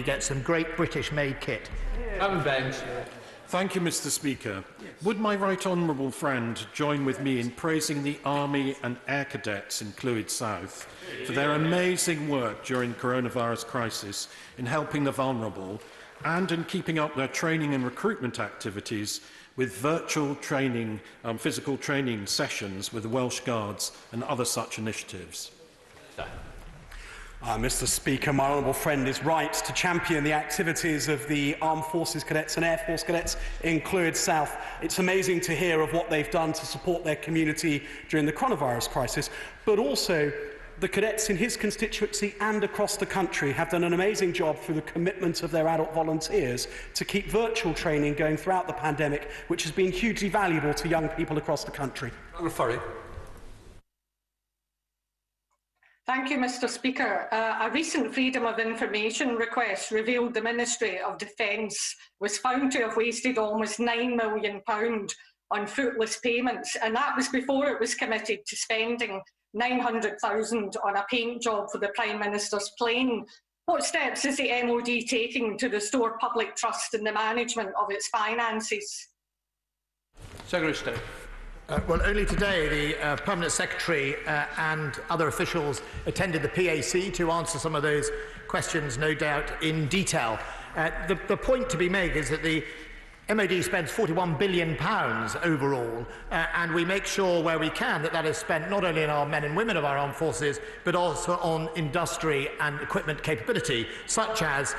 get some great British-made kit. Thank you, Mr. Speaker. Would my right honourable friend join with me in praising the Army and Air Cadets in Clwyd South for their amazing work during the coronavirus crisis in helping the vulnerable and in keeping up their training and recruitment activities with virtual training, physical training sessions with the Welsh Guards and other such initiatives? Mr. Speaker, my honourable friend is right to champion the activities of the Armed Forces Cadets and Air Force Cadets in Clwyd South. It's amazing to hear of what they've done to support their community during the coronavirus crisis, but also the cadets in his constituency and across the country have done an amazing job through the commitment of their adult volunteers to keep virtual training going throughout the pandemic, which has been hugely valuable to young people across the country. Thank you, Mr. Speaker. A recent Freedom of Information request revealed the Ministry of Defence was found to have wasted almost £9 million on fruitless payments, and that was before it was committed to spending £900,000 on a paint job for the Prime Minister's plane. What steps is the MOD taking to restore public trust in the management of its finances? Secretary of State. Well, only today the Permanent Secretary and other officials attended the PAC to answer some of those questions, no doubt, in detail. The point to be made is that the MOD spends £41 billion overall, and we make sure where we can that that is spent not only on our men and women of our armed forces, but also on industry and equipment capability, such as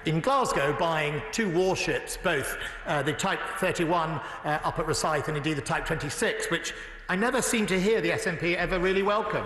in Glasgow buying 2 warships, both the Type 31 up at Rosyth and indeed the Type 26, which I never seem to hear the SNP ever really welcome.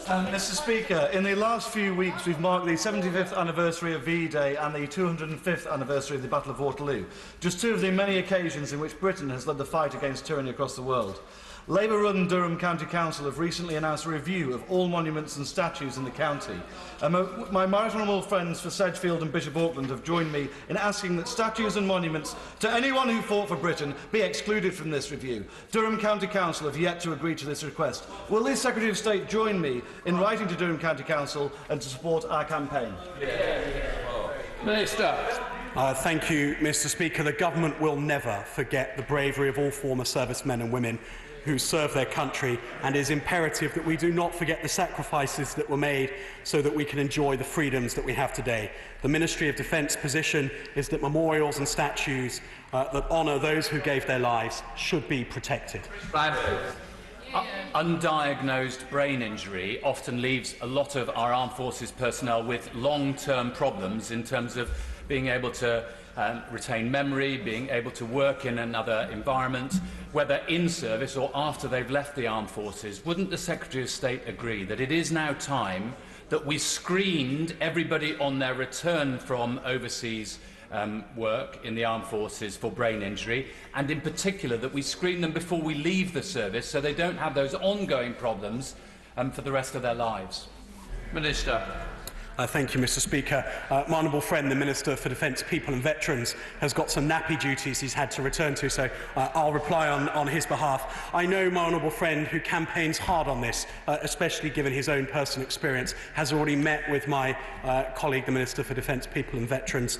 Mr. Speaker, in the last few weeks we've marked the 75th anniversary of V-Day and the 205th anniversary of the Battle of Waterloo, just 2 of the many occasions in which Britain has led the fight against tyranny across the world. Labour-run Durham County Council have recently announced a review of all monuments and statues in the county. My right honourable friends for Sedgefield and Bishop Auckland have joined me in asking that statues and monuments to anyone who fought for Britain be excluded from this review. Durham County Council have yet to agree to this request. Will the Secretary of State join me in writing to Durham County Council and to support our campaign? Minister. Thank you, Mr. Speaker. The government will never forget the bravery of all former servicemen and women who serve their country, and it is imperative that we do not forget the sacrifices that were made so that we can enjoy the freedoms that we have today. The Ministry of Defence position is that memorials and statues that honour those who gave their lives should be protected. Undiagnosed brain injury often leaves a lot of our armed forces personnel with long-term problems in terms of being able to retain memory, being able to work in another environment, whether in service or after they've left the armed forces. Wouldn't the Secretary of State agree that it is now time that we screened everybody on their return from overseas work in the armed forces for brain injury, and in particular that we screen them before we leave the service so they don't have those ongoing problems for the rest of their lives? Minister. Thank you, Mr. Speaker. My honourable friend, the Minister for Defence, People and Veterans, has got some nappy duties he's had to return to, so I'll reply on his behalf. I know my honourable friend, who campaigns hard on this, especially given his own personal experience, has already met with my colleague, the Minister for Defence, People and Veterans.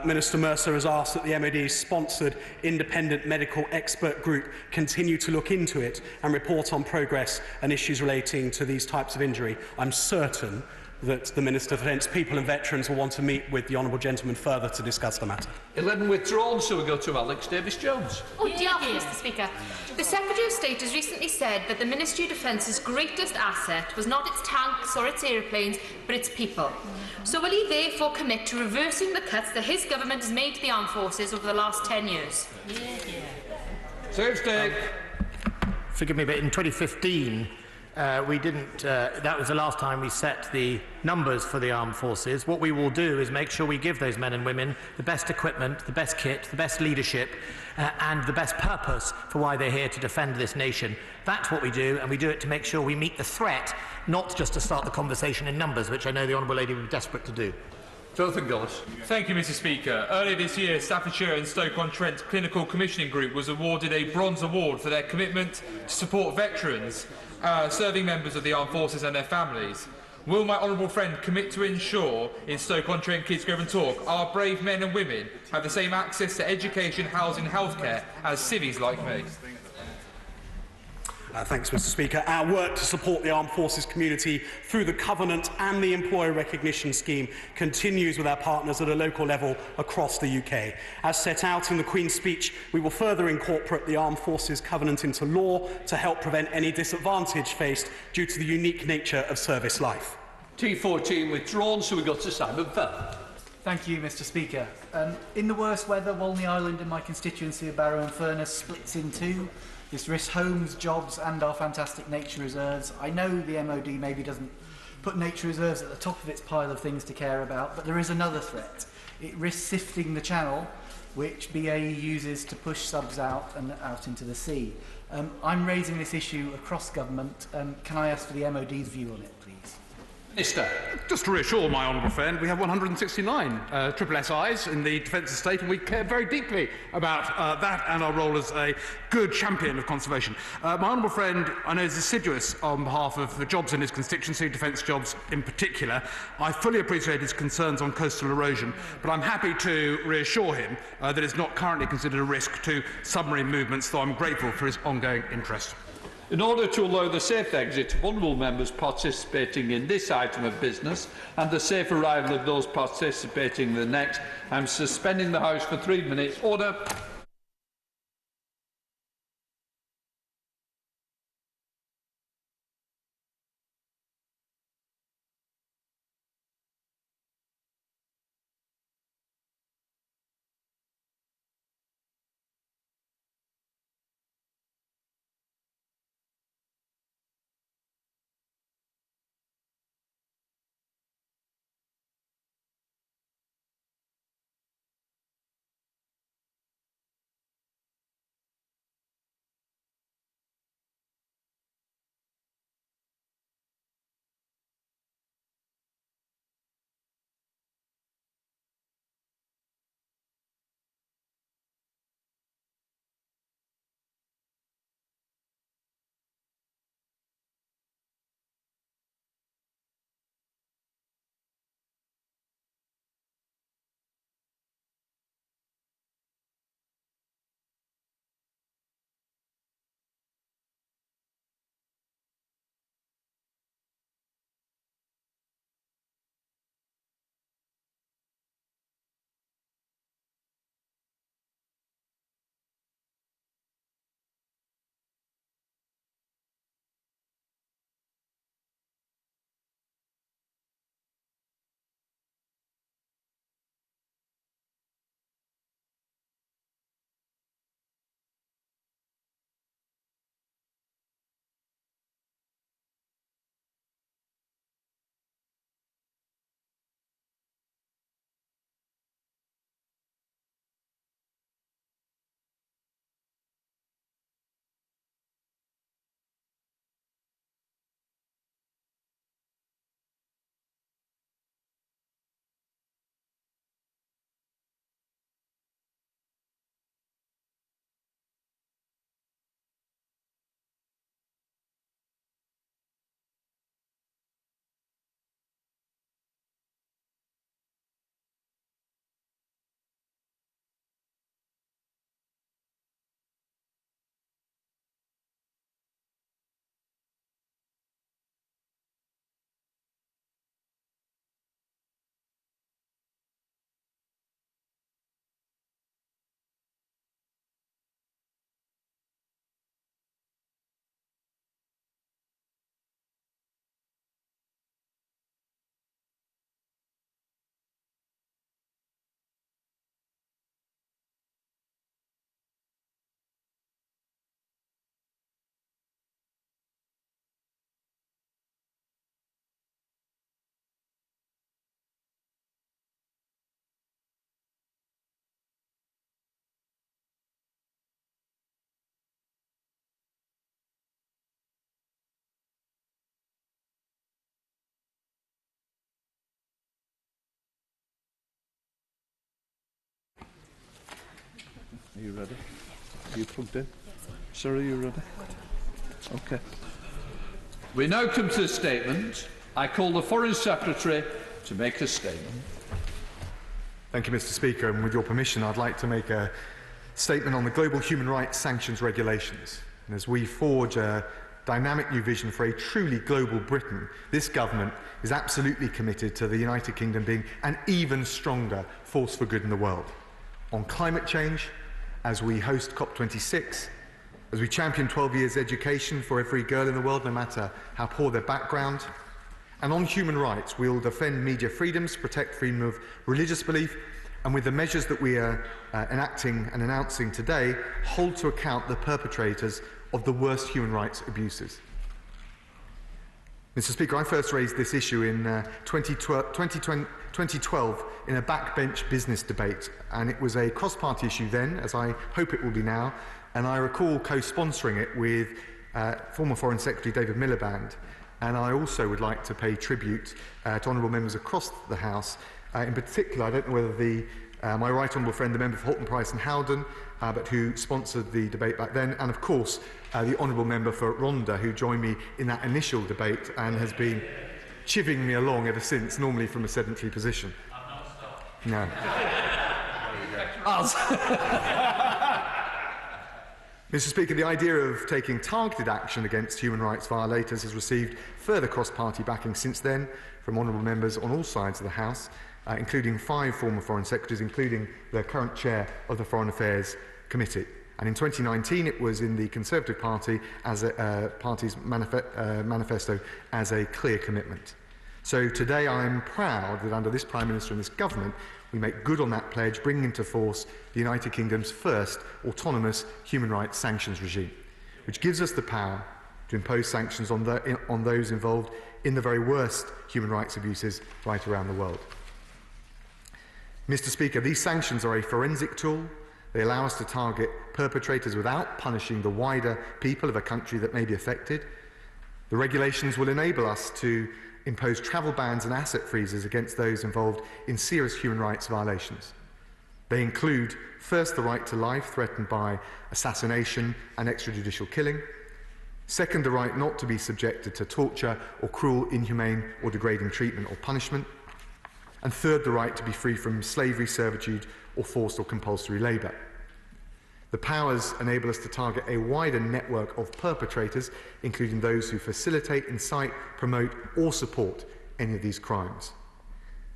Minister Mercer has asked that the MOD's sponsored independent medical expert group continue to look into it and report on progress and issues relating to these types of injury. I'm certain that the Minister for Defence, People and Veterans will want to meet with the honourable gentleman further to discuss the matter. 11 withdrawn, so we go to Alex Davis-Jones. Mr. Speaker. The Secretary of State has recently said that the Ministry of Defence's greatest asset was not its tanks or its aeroplanes, but its people. So will he therefore commit to reversing the cuts that his government has made to the armed forces over the last 10 years? Secretary of State. Forgive me, but in 2015, we didn't, that was the last time we set the numbers for the armed forces. What we will do is make sure we give those men and women the best equipment, the best kit, the best leadership, and the best purpose for why they're here to defend this nation. That's what we do, and we do it to make sure we meet the threat, not just to start the conversation in numbers, which I know the Honourable Lady would be desperate to do. Jonathan Gillis. Thank you, Mr. Speaker. Earlier this year, Staffordshire and Stoke-on-Trent Clinical Commissioning Group was awarded a Bronze Award for their commitment to support veterans, serving members of the armed forces and their families. Will my honourable friend commit to ensure in Stoke-on-Trent, Kidsgrove and Talk our brave men and women have the same access to education, housing and healthcare as civvies like me? Thanks, Mr. Speaker. Our work to support the armed forces community through the Covenant and the Employer Recognition Scheme continues with our partners at a local level across the UK. As set out in the Queen's speech, we will further incorporate the Armed Forces Covenant into law to help prevent any disadvantage faced due to the unique nature of service life. T14 withdrawn, so we go to Simon Fell. Thank you, Mr. Speaker. In the worst weather, Walney Island in my constituency of Barrow and Furness splits in two. This risks homes, jobs and our fantastic nature reserves. I know the MOD maybe doesn't put nature reserves at the top of its pile of things to care about, but there is another threat. It risks sifting the channel, which BAE uses to push subs out and out into the sea. I'm raising this issue across government. Can I ask for the MOD's view on it, please? Minister. Just to reassure my honourable friend, we have 169 SSIs in the defence estate, and we care very deeply about that and our role as a good champion of conservation. My honourable friend, I know, is assiduous on behalf of the jobs in his constituency, defence jobs in particular. I fully appreciate his concerns on coastal erosion, but I'm happy to reassure him that it's not currently considered a risk to submarine movements, though I'm grateful for his ongoing interest. In order to allow the safe exit of honourable members participating in this item of business and the safe arrival of those participating in the next, I am suspending the House for 3 minutes. Order. Are you ready? Are you plugged in? Sir, are you ready? Okay. We now come to the statement. I call the Foreign Secretary to make a statement. Thank you, Mr. Speaker. And with your permission, I'd like to make a statement on the global human rights sanctions regulations. And as we forge a dynamic new vision for a truly global Britain, this government is absolutely committed to the United Kingdom being an even stronger force for good in the world. On climate change, as we host COP26, as we champion 12 years education for every girl in the world, no matter how poor their background. And on human rights, we'll defend media freedoms, protect freedom of religious belief, and with the measures that we are enacting and announcing today, hold to account the perpetrators of the worst human rights abuses. Mr. Speaker, I first raised this issue in 2012 in a backbench business debate, and it was a cross-party issue then, as I hope it will be now, and I recall co-sponsoring it with former Foreign Secretary David Miliband. And I also would like to pay tribute to honourable members across the House. In particular, I don't know whether my right honourable friend, the member for Halton Price and Howden, but who sponsored the debate back then, and of course the honourable member for Rhondda, who joined me in that initial debate and has been chivvying me along ever since, normally from a sedentary position. No. Mr. Speaker, the idea of taking targeted action against human rights violators has received further cross-party backing since then from honourable members on all sides of the House, including 5 former Foreign Secretaries, including the current chair of the Foreign Affairs Committee. And in 2019, it was in the Conservative Party as party's manifesto as a clear commitment. So today I am proud that under this Prime Minister and this government, we make good on that pledge, bringing into force the United Kingdom's first autonomous human rights sanctions regime, which gives us the power to impose sanctions on those involved in the very worst human rights abuses right around the world. Mr. Speaker, these sanctions are a forensic tool. They allow us to target perpetrators without punishing the wider people of a country that may be affected. The regulations will enable us to impose travel bans and asset freezes against those involved in serious human rights violations. They include, first, the right to life threatened by assassination and extrajudicial killing. Second, the right not to be subjected to torture or cruel, inhumane or degrading treatment or punishment. And third, the right to be free from slavery, servitude or forced or compulsory labour. The powers enable us to target a wider network of perpetrators, including those who facilitate, incite, promote or support any of these crimes.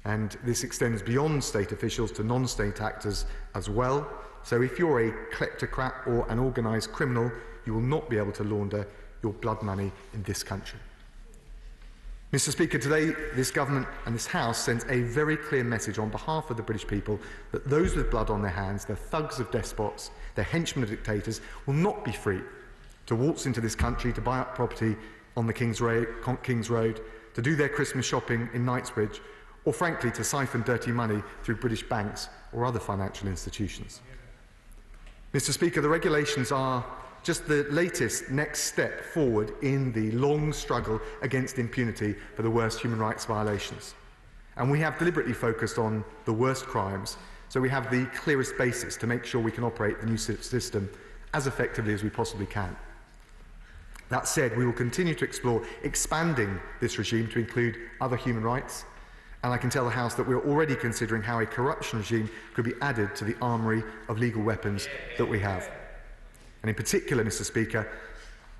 And this extends beyond state officials to non-state actors as well. So if you're a kleptocrat or an organised criminal, you will not be able to launder your blood money in this country. Mr. Speaker, today this government and this House sends a very clear message on behalf of the British people that those with blood on their hands, the thugs of despots, the henchmen of dictators, will not be free to waltz into this country to buy up property on the King's Road, to do their Christmas shopping in Knightsbridge, or frankly to siphon dirty money through British banks or other financial institutions. Mr. Speaker, the regulations are just the latest next step forward in the long struggle against impunity for the worst human rights violations. And we have deliberately focused on the worst crimes, so we have the clearest basis to make sure we can operate the new system as effectively as we possibly can. That said, we will continue to explore expanding this regime to include other human rights, and I can tell the House that we're already considering how a corruption regime could be added to the armoury of legal weapons that we have. And in particular, Mr. Speaker,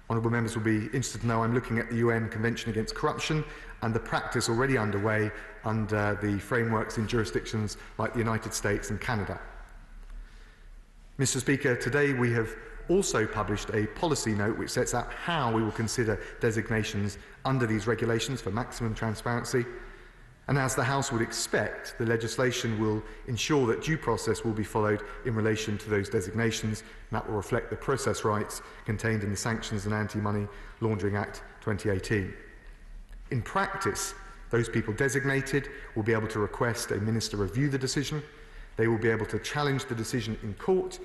honourable members will be interested to know I'm looking at the UN Convention Against Corruption and the practice already underway under the frameworks in jurisdictions like the United States and Canada. Mr. Speaker, today we have also published a policy note which sets out how we will consider designations under these regulations for maximum transparency. And as the House would expect, the legislation will ensure that due process will be followed in relation to those designations, and that will reflect the process rights contained in the Sanctions and Anti-Money Laundering Act 2018. In practice, those people designated will be able to request a minister review the decision, they will be able to challenge the decision in court,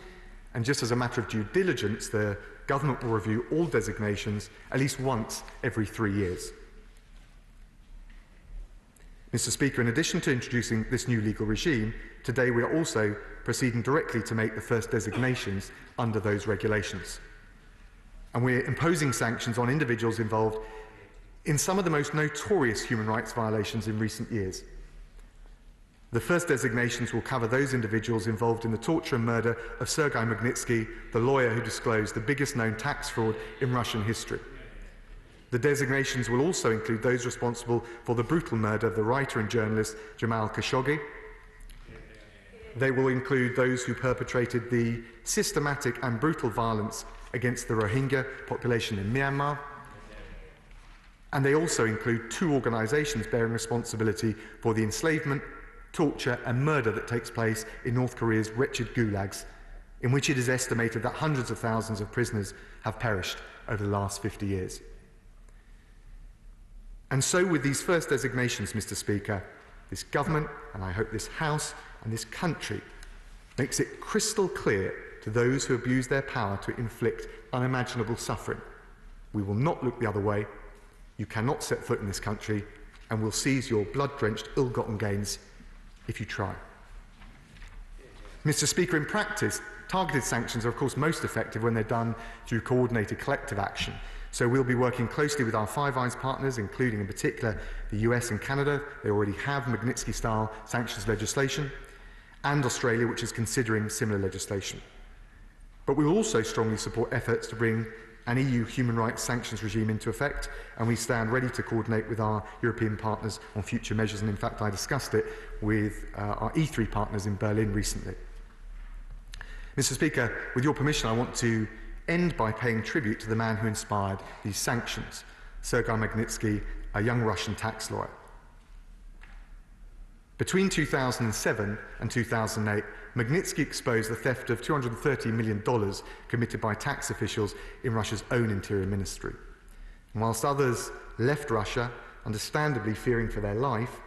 and just as a matter of due diligence, the government will review all designations at least once every 3 years. Mr. Speaker, in addition to introducing this new legal regime, today we are also proceeding directly to make the first designations under those regulations. And we're imposing sanctions on individuals involved in some of the most notorious human rights violations in recent years. The first designations will cover those individuals involved in the torture and murder of Sergei Magnitsky, the lawyer who disclosed the biggest known tax fraud in Russian history. The designations will also include those responsible for the brutal murder of the writer and journalist Jamal Khashoggi. They will include those who perpetrated the systematic and brutal violence against the Rohingya population in Myanmar. And they also include 2 organisations bearing responsibility for the enslavement, torture and murder that takes place in North Korea's wretched gulags, in which it is estimated that hundreds of thousands of prisoners have perished over the last 50 years. And so with these first designations, Mr. Speaker, this government, and I hope this House and this country, makes it crystal clear to those who abuse their power to inflict unimaginable suffering. We will not look the other way. You cannot set foot in this country, and we'll seize your blood-drenched, ill-gotten gains if you try. Mr. Speaker, in practice, targeted sanctions are of course most effective when they're done through coordinated collective action. So we'll be working closely with our Five Eyes partners, including in particular the US and Canada. They already have Magnitsky-style sanctions legislation, and Australia, which is considering similar legislation. But we will also strongly support efforts to bring an EU human rights sanctions regime into effect, and we stand ready to coordinate with our European partners on future measures, and in fact I discussed it with our E3 partners in Berlin recently. Mr. Speaker, with your permission, I want to end by paying tribute to the man who inspired these sanctions, Sergei Magnitsky, a young Russian tax lawyer. Between 2007 and 2008, Magnitsky exposed the theft of $230 million committed by tax officials in Russia's own interior ministry. And whilst others left Russia, understandably fearing for their life,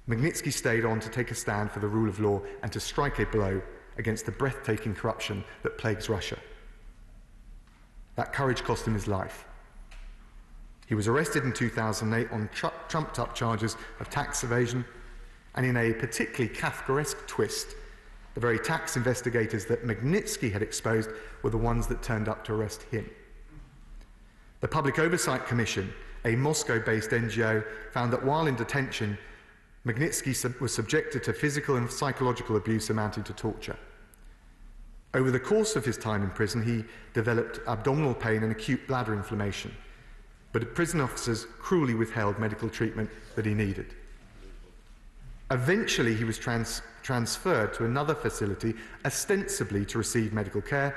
Magnitsky stayed on to take a stand for the rule of law and to strike a blow against the breathtaking corruption that plagues Russia. That courage cost him his life. He was arrested in 2008 on trumped-up charges of tax evasion, and in a particularly Kafkaesque twist, the very tax investigators that Magnitsky had exposed were the ones that turned up to arrest him. The Public Oversight Commission, a Moscow-based NGO, found that while in detention, Magnitsky was subjected to physical and psychological abuse amounting to torture. Over the course of his time in prison, he developed abdominal pain and acute bladder inflammation, but prison officers cruelly withheld medical treatment that he needed. Eventually, he was transferred to another facility, ostensibly to receive medical care.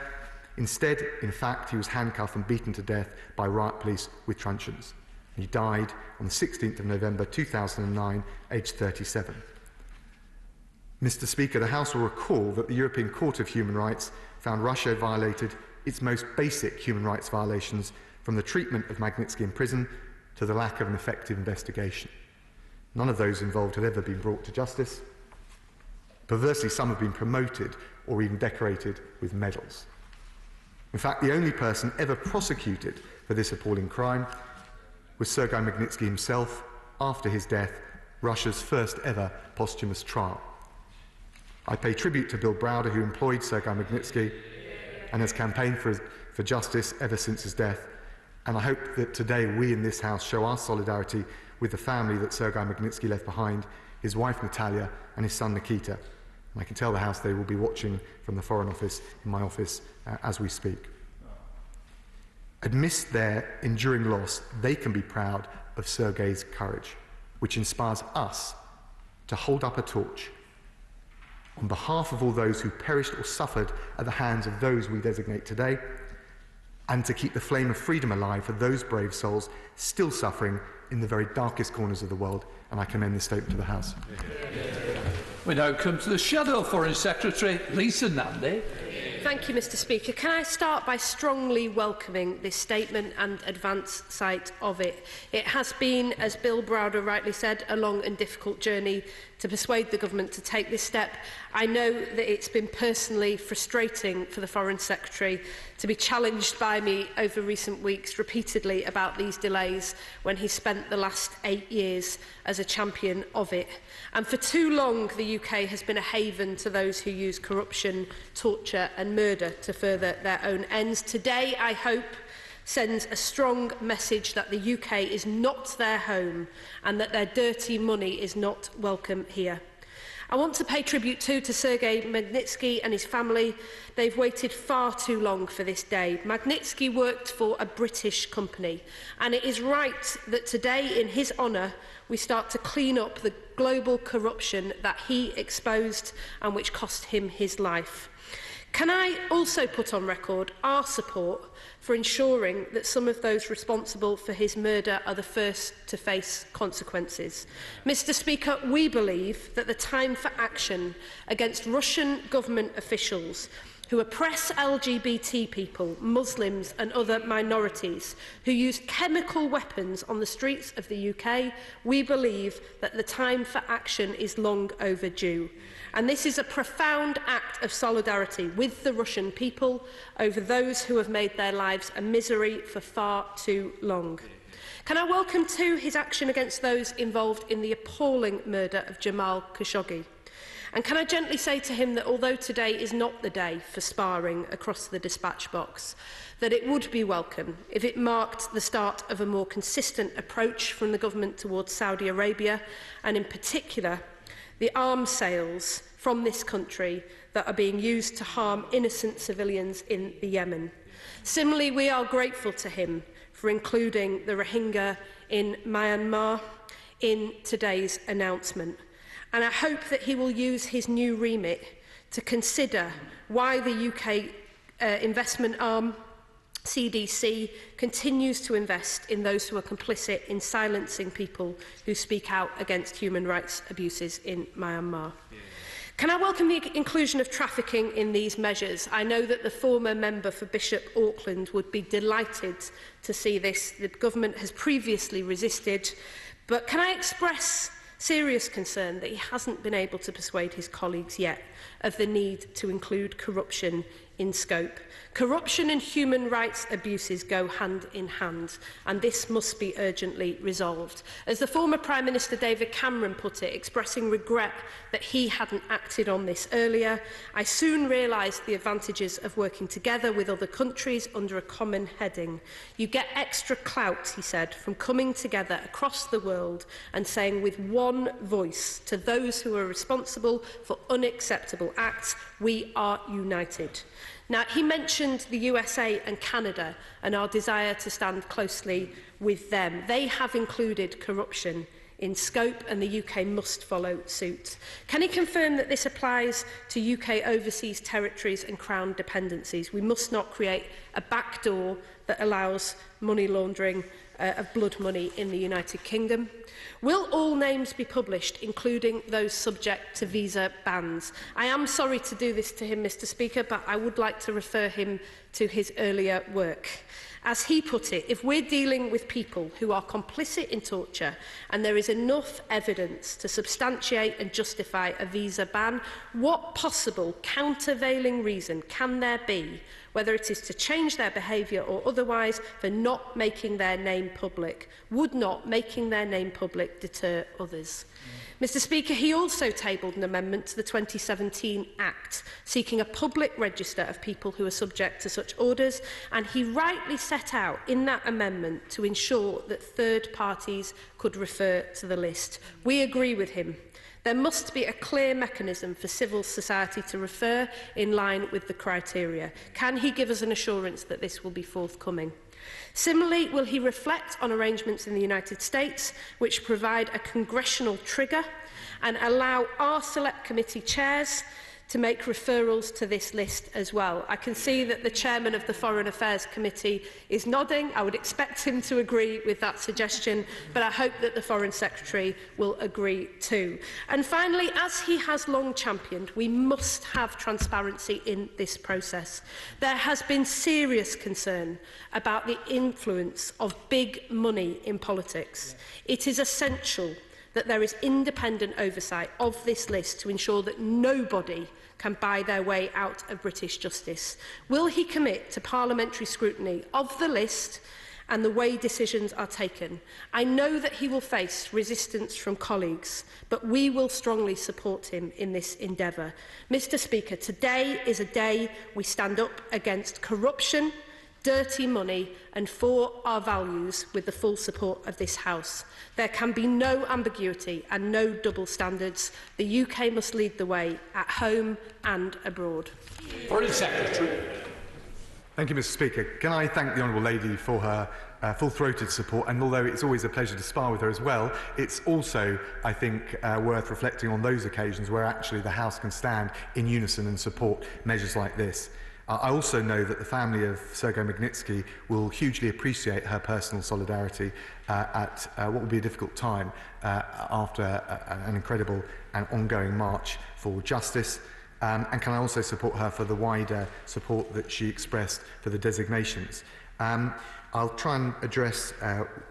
Instead, in fact, he was handcuffed and beaten to death by riot police with truncheons. He died on the 16th of November 2009, aged 37. Mr. Speaker, the House will recall that the European Court of Human Rights found Russia violated its most basic human rights violations, from the treatment of Magnitsky in prison to the lack of an effective investigation. None of those involved had ever been brought to justice. Perversely, some have been promoted or even decorated with medals. In fact, the only person ever prosecuted for this appalling crime was Sergei Magnitsky himself, after his death, Russia's first ever posthumous trial. I pay tribute to Bill Browder, who employed Sergei Magnitsky and has campaigned for justice ever since his death. And I hope that today we in this House show our solidarity with the family that Sergei Magnitsky left behind, his wife Natalia and his son Nikita. And I can tell the House they will be watching from the Foreign Office in my office as we speak. Amidst their enduring loss, they can be proud of Sergei's courage, which inspires us to hold up a torch on behalf of all those who perished or suffered at the hands of those we designate today, and to keep the flame of freedom alive for those brave souls still suffering in the very darkest corners of the world. And I commend this statement to the House. We now come to the Shadow Foreign Secretary, Lisa Nandy. Thank you, Mr. Speaker. Can I start by strongly welcoming this statement and advance sight of it? It has been, as Bill Browder rightly said, a long and difficult journey to persuade the government to take this step. I know that it's been personally frustrating for the Foreign Secretary to be challenged by me over recent weeks repeatedly about these delays, when he spent the last 8 years as a champion of it. And for too long, the UK has been a haven to those who use corruption, torture and murder to further their own ends. Today, I hope sends a strong message that the UK is not their home and that their dirty money is not welcome here. I want to pay tribute too to Sergei Magnitsky and his family. They've waited far too long for this day. Magnitsky worked for a British company, and it is right that today, in his honour, we start to clean up the global corruption that he exposed and which cost him his life. Can I also put on record our support for ensuring that some of those responsible for his murder are the first to face consequences? Mr. Speaker, we believe that the time for action against Russian government officials who oppress LGBT people, Muslims and other minorities, who use chemical weapons on the streets of the UK, we believe that the time for action is long overdue. And this is a profound act of solidarity with the Russian people over those who have made their lives a misery for far too long. Can I welcome too his action against those involved in the appalling murder of Jamal Khashoggi? And can I gently say to him that although today is not the day for sparring across the dispatch box, that it would be welcome if it marked the start of a more consistent approach from the government towards Saudi Arabia, and in particular the arms sales from this country that are being used to harm innocent civilians in the Yemen. Similarly, we are grateful to him for including the Rohingya in Myanmar in today's announcement. And I hope that he will use his new remit to consider why the UK investment arm, CDC, continues to invest in those who are complicit in silencing people who speak out against human rights abuses in Myanmar. Can I welcome the inclusion of trafficking in these measures? I know that the former member for Bishop Auckland would be delighted to see this. The government has previously resisted, but can I express serious concern that he hasn't been able to persuade his colleagues yet of the need to include corruption in scope. Corruption and human rights abuses go hand in hand, and this must be urgently resolved. As the former Prime Minister David Cameron put it, expressing regret that he hadn't acted on this earlier, I soon realised the advantages of working together with other countries under a common heading. You get extra clout, he said, from coming together across the world and saying with one voice to those who are responsible for unacceptable acts, we are united. Now, he mentioned the USA and Canada and our desire to stand closely with them. They have included corruption in scope, and the UK must follow suit. Can he confirm that this applies to UK overseas territories and Crown dependencies? We must not create a backdoor that allows money laundering of blood money in the United Kingdom. Will all names be published, including those subject to visa bans? I am sorry to do this to him, Mr. Speaker, but I would like to refer him to his earlier work. As he put it, if we're dealing with people who are complicit in torture and there is enough evidence to substantiate and justify a visa ban, what possible countervailing reason can there be, whether it is to change their behaviour or otherwise, for not making their name public? Would not making their name public deter others? Mr. Speaker, he also tabled an amendment to the 2017 Act seeking a public register of people who are subject to such orders, and he rightly set out in that amendment to ensure that third parties could refer to the list. We agree with him. There must be a clear mechanism for civil society to refer in line with the criteria. Can he give us an assurance that this will be forthcoming? Similarly, will he reflect on arrangements in the United States which provide a congressional trigger and allow our select committee chairs to make referrals to this list as well? I can see that the chairman of the Foreign Affairs Committee is nodding. I would expect him to agree with that suggestion, but I hope that the Foreign Secretary will agree too. And finally, as he has long championed, we must have transparency in this process. There has been serious concern about the influence of big money in politics. It is essential that there is independent oversight of this list to ensure that nobody can buy their way out of British justice. Will he commit to parliamentary scrutiny of the list and the way decisions are taken? I know that he will face resistance from colleagues, but we will strongly support him in this endeavour. Mr. Speaker, today is a day we stand up against corruption, dirty money and for our values with the full support of this House. There can be no ambiguity and no double standards. The UK must lead the way at home and abroad. Foreign Secretary. Thank you, Mr. Speaker. Can I thank the Honourable Lady for her full-throated support, and although it's always a pleasure to spar with her as well, it's also, I think, worth reflecting on those occasions where actually the House can stand in unison and support measures like this. I also know that the family of Sergei Magnitsky will hugely appreciate her personal solidarity at what will be a difficult time after an incredible and ongoing march for justice. And can I also support her for the wider support that she expressed for the designations. I'll try and address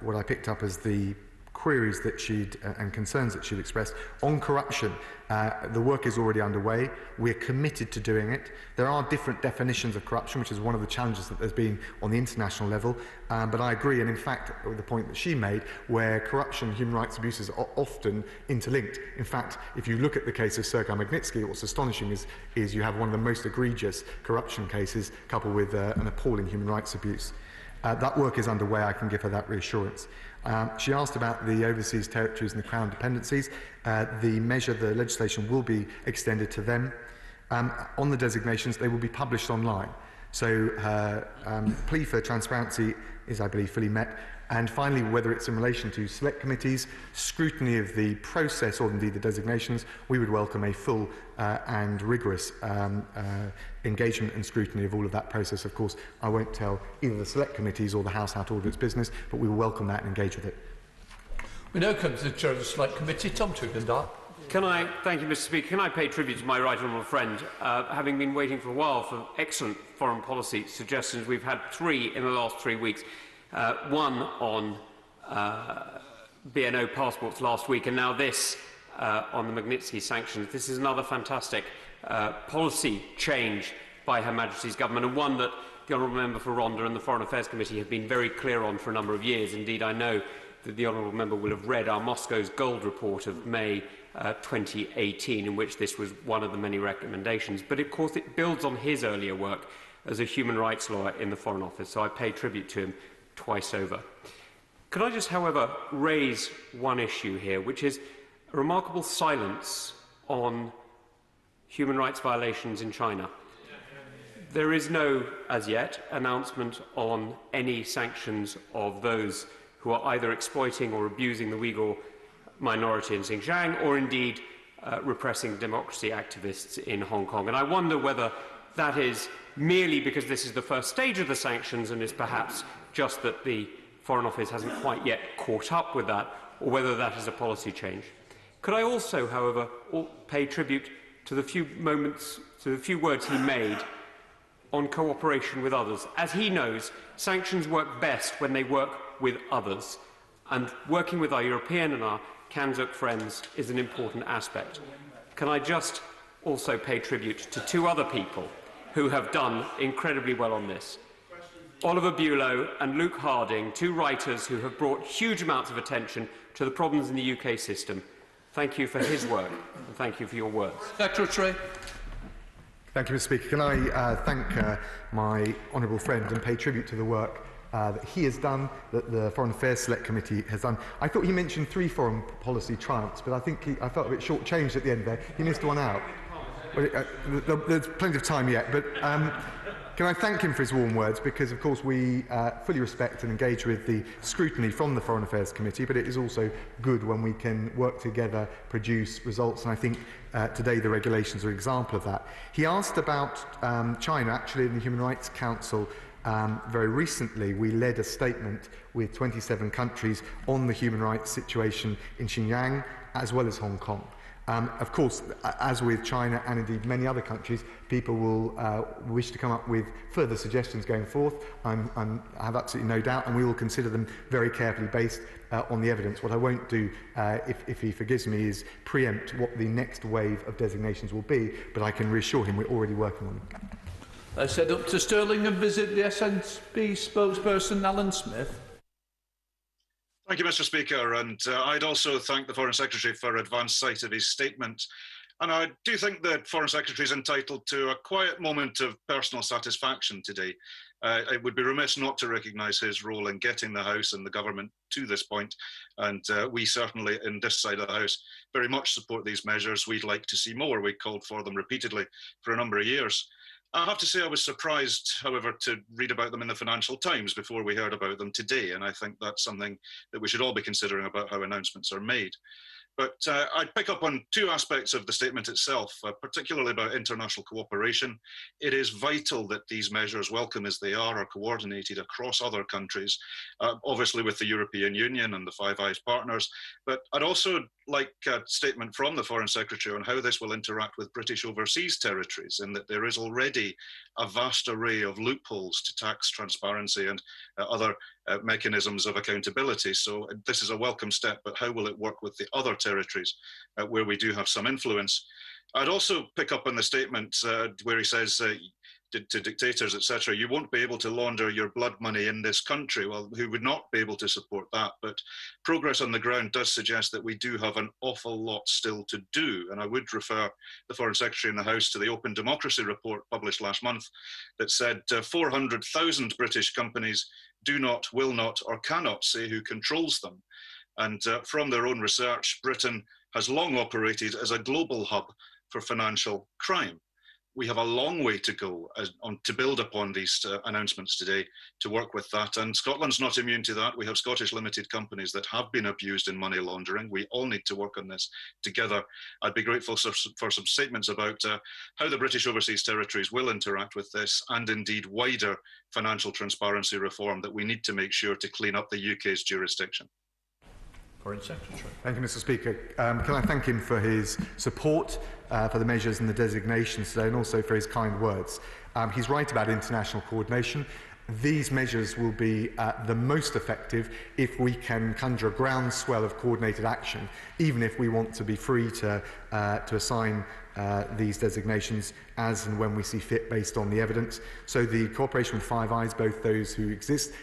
what I picked up as the queries that she'd and concerns that she'd expressed on corruption. The work is already underway. We're committed to doing it. There are different definitions of corruption, which is one of the challenges that there's been on the international level. But I agree, and in fact, with the point that she made, where corruption and human rights abuses are often interlinked. In fact, if you look at the case of Sergei Magnitsky, what's astonishing is you have one of the most egregious corruption cases coupled with an appalling human rights abuse. That work is underway. I can give her that reassurance. She asked about the overseas territories and the Crown dependencies. The legislation will be extended to them. On the designations, they will be published online. So her plea for transparency is, I believe, fully met. And finally, whether it's in relation to select committees, scrutiny of the process, or indeed the designations, we would welcome a full and rigorous engagement and scrutiny of all of that process. Of course, I won't tell either the select committees or the House how to order its business, but we will welcome that and engage with it. We now come to the Chair of the Select Committee, Tom Tugendar. Thank you, Mr. Speaker. Can I pay tribute to my right honourable friend? Having been waiting for a while for excellent foreign policy suggestions, we've had 3 in the last 3 weeks. One on BNO passports last week, and now this on the Magnitsky sanctions. This is another fantastic policy change by Her Majesty's government, and one that the Honourable Member for Rhondda and the Foreign Affairs Committee have been very clear on for a number of years. Indeed, I know that the Honourable Member will have read our Moscow's Gold report of May 2018, in which this was one of the many recommendations. But of course it builds on his earlier work as a human rights lawyer in the Foreign Office, so I pay tribute to him twice over. Could I just, however, raise one issue here, which is a remarkable silence on human rights violations in China. There is no, as yet, announcement on any sanctions of those who are either exploiting or abusing the Uyghur minority in Xinjiang, or indeed repressing democracy activists in Hong Kong. And I wonder whether that is merely because this is the first stage of the sanctions and is perhaps just that the Foreign Office hasn't quite yet caught up with that, or whether that is a policy change. Could I also, however, pay tribute to the few words he made on cooperation with others? As he knows, sanctions work best when they work with others, and working with our European and our Kanzuk friends is an important aspect. Can I just also pay tribute to 2 other people who have done incredibly well on this? Oliver Bulow and Luke Harding, 2 writers who have brought huge amounts of attention to the problems in the UK system. Thank you for his work, and thank you for your words. Secretary. Thank you, Mr. Speaker. Can I thank my honourable friend and pay tribute to the work that he has done, that the Foreign Affairs Select Committee has done. I thought he mentioned 3 foreign policy triumphs, but I think I felt a bit short-changed at the end there. He missed one out. Well, there's plenty of time yet, but can I thank him for his warm words, because, of course, we fully respect and engage with the scrutiny from the Foreign Affairs Committee, but it is also good when we can work together, produce results, and I think today the regulations are an example of that. He asked about China. Actually, in the Human Rights Council, very recently, we led a statement with 27 countries on the human rights situation in Xinjiang, as well as Hong Kong. Of course, as with China and indeed many other countries, people will wish to come up with further suggestions going forth. I have absolutely no doubt, and we will consider them very carefully based on the evidence. What I won't do, if he forgives me, is preempt what the next wave of designations will be, but I can reassure him we're already working on them. I said up to Stirling and visit the SNP spokesperson, Alan Smith. Thank you, Mr. Speaker, and I'd also thank the Foreign Secretary for advance sight of his statement. And I do think that Foreign Secretary is entitled to a quiet moment of personal satisfaction today. It would be remiss not to recognise his role in getting the House and the government to this point. And we certainly, in this side of the House, very much support these measures. We'd like to see more. We called for them repeatedly for a number of years. I have to say I was surprised, however, to read about them in the Financial Times before we heard about them today. And I think that's something that we should all be considering about how announcements are made. But I'd pick up on two aspects of the statement itself, particularly about international cooperation. It is vital that these measures, welcome as they are coordinated across other countries, obviously with the European Union and the Five Eyes partners. But I'd also like a statement from the Foreign Secretary on how this will interact with British overseas territories, in that there is already a vast array of loopholes to tax transparency and other mechanisms of accountability. So this is a welcome step, but how will it work with the other territories where we do have some influence? I'd also pick up on the statement where he says to dictators, etc., you won't be able to launder your blood money in this country. Well, who would not be able to support that? But progress on the ground does suggest that we do have an awful lot still to do. And I would refer the Foreign Secretary in the House to the Open Democracy report published last month that said 400,000 British companies do not, will not, or cannot say who controls them. And from their own research, Britain has long operated as a global hub for financial crime. We have a long way to go to build upon these announcements today to work with that. And Scotland's not immune to that. We have Scottish limited companies that have been abused in money laundering. We all need to work on this together. I'd be grateful for some statements about how the British overseas territories will interact with this, and indeed wider financial transparency reform that we need to make sure to clean up the UK's jurisdiction. Foreign Secretary. Thank you, Mr. Speaker. Can I thank him for his support for the measures and the designations today, and also for his kind words. He's right about international coordination. These measures will be the most effective if we can conjure a groundswell of coordinated action, even if we want to be free to assign these designations as and when we see fit based on the evidence. So the cooperation with Five Eyes, both those who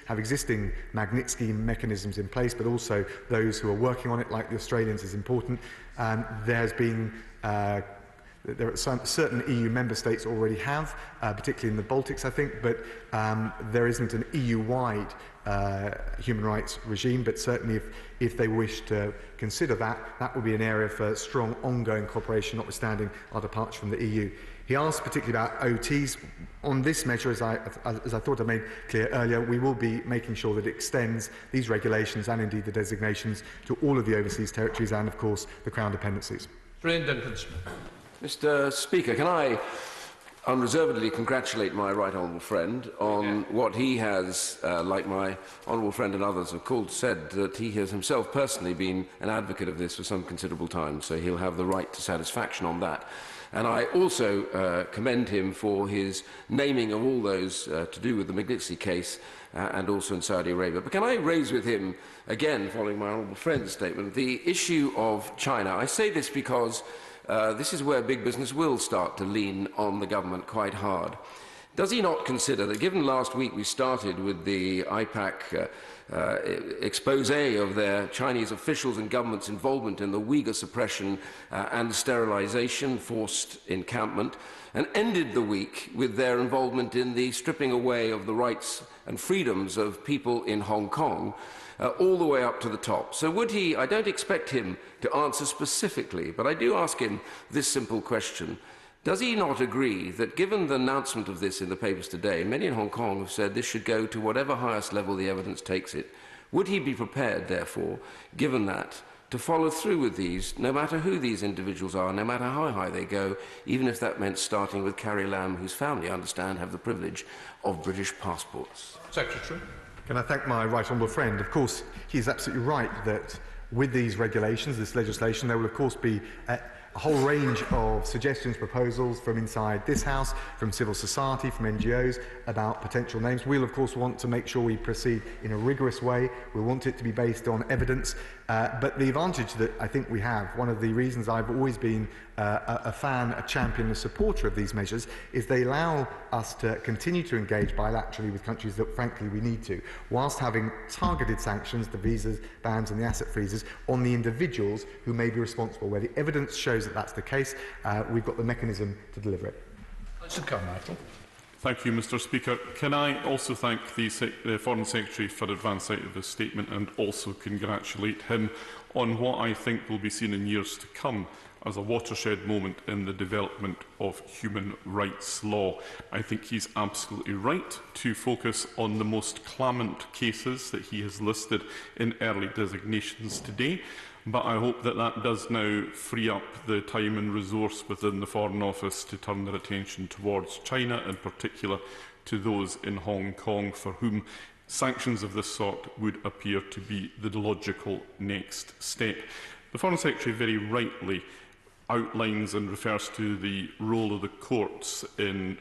have existing Magnitsky mechanisms in place, but also those who are working on it, like the Australians, is important. There are certain EU member states already have, particularly in the Baltics, I think, but there isn't an EU-wide human rights regime. But certainly if they wish to consider that, that would be an area for strong ongoing cooperation, notwithstanding our departure from the EU. He asked particularly about OTs. On this measure, as I thought I made clear earlier, we will be making sure that it extends these regulations and indeed the designations to all of the overseas territories and, of course, the Crown dependencies. Mr. Speaker, can I unreservedly congratulate my right honourable friend on what he has, like my honourable friend and others have said, that he has himself personally been an advocate of this for some considerable time, so he'll have the right to satisfaction on that. And I also commend him for his naming of all those to do with the Magnitsky case and also in Saudi Arabia. But can I raise with him, again, following my honourable friend's statement, the issue of China? I say this because this is where big business will start to lean on the government quite hard. Does he not consider that, given last week we started with the IPAC expose of their Chinese officials and government's involvement in the Uyghur suppression and sterilisation, forced encampment, and ended the week with their involvement in the stripping away of the rights and freedoms of people in Hong Kong, all the way up to the top? So would he, I don't expect him to answer specifically, but I do ask him this simple question. Does he not agree that, given the announcement of this in the papers today, many in Hong Kong have said this should go to whatever highest level the evidence takes it? Would he be prepared, therefore, given that, to follow through with these, no matter who these individuals are, no matter how high they go, even if that meant starting with Carrie Lam, whose family, I understand, have the privilege of British passports? Secretary. Can I thank my right honourable friend? Of course, he is absolutely right that with these regulations, this legislation, there will of course be a whole range of suggestions, proposals from inside this House, from civil society, from NGOs, about potential names. We'll of course want to make sure we proceed in a rigorous way. We want it to be based on evidence. But the advantage that I think we have, one of the reasons I've always been a fan, a champion, a supporter of these measures, is they allow us to continue to engage bilaterally with countries that, frankly, we need to, whilst having targeted sanctions, the visas, bans and the asset freezes, on the individuals who may be responsible. Where the evidence shows that that's the case, we've got the mechanism to deliver it. Thank you, Mr. Speaker. Can I also thank the Foreign Secretary for advance sight of his statement and also congratulate him on what I think will be seen in years to come as a watershed moment in the development of human rights law. I think he's absolutely right to focus on the most clamant cases that he has listed in early designations today. But I hope that that does now free up the time and resource within the Foreign Office to turn their attention towards China, in particular to those in Hong Kong for whom sanctions of this sort would appear to be the logical next step. The Foreign Secretary very rightly outlines and refers to the role of the courts in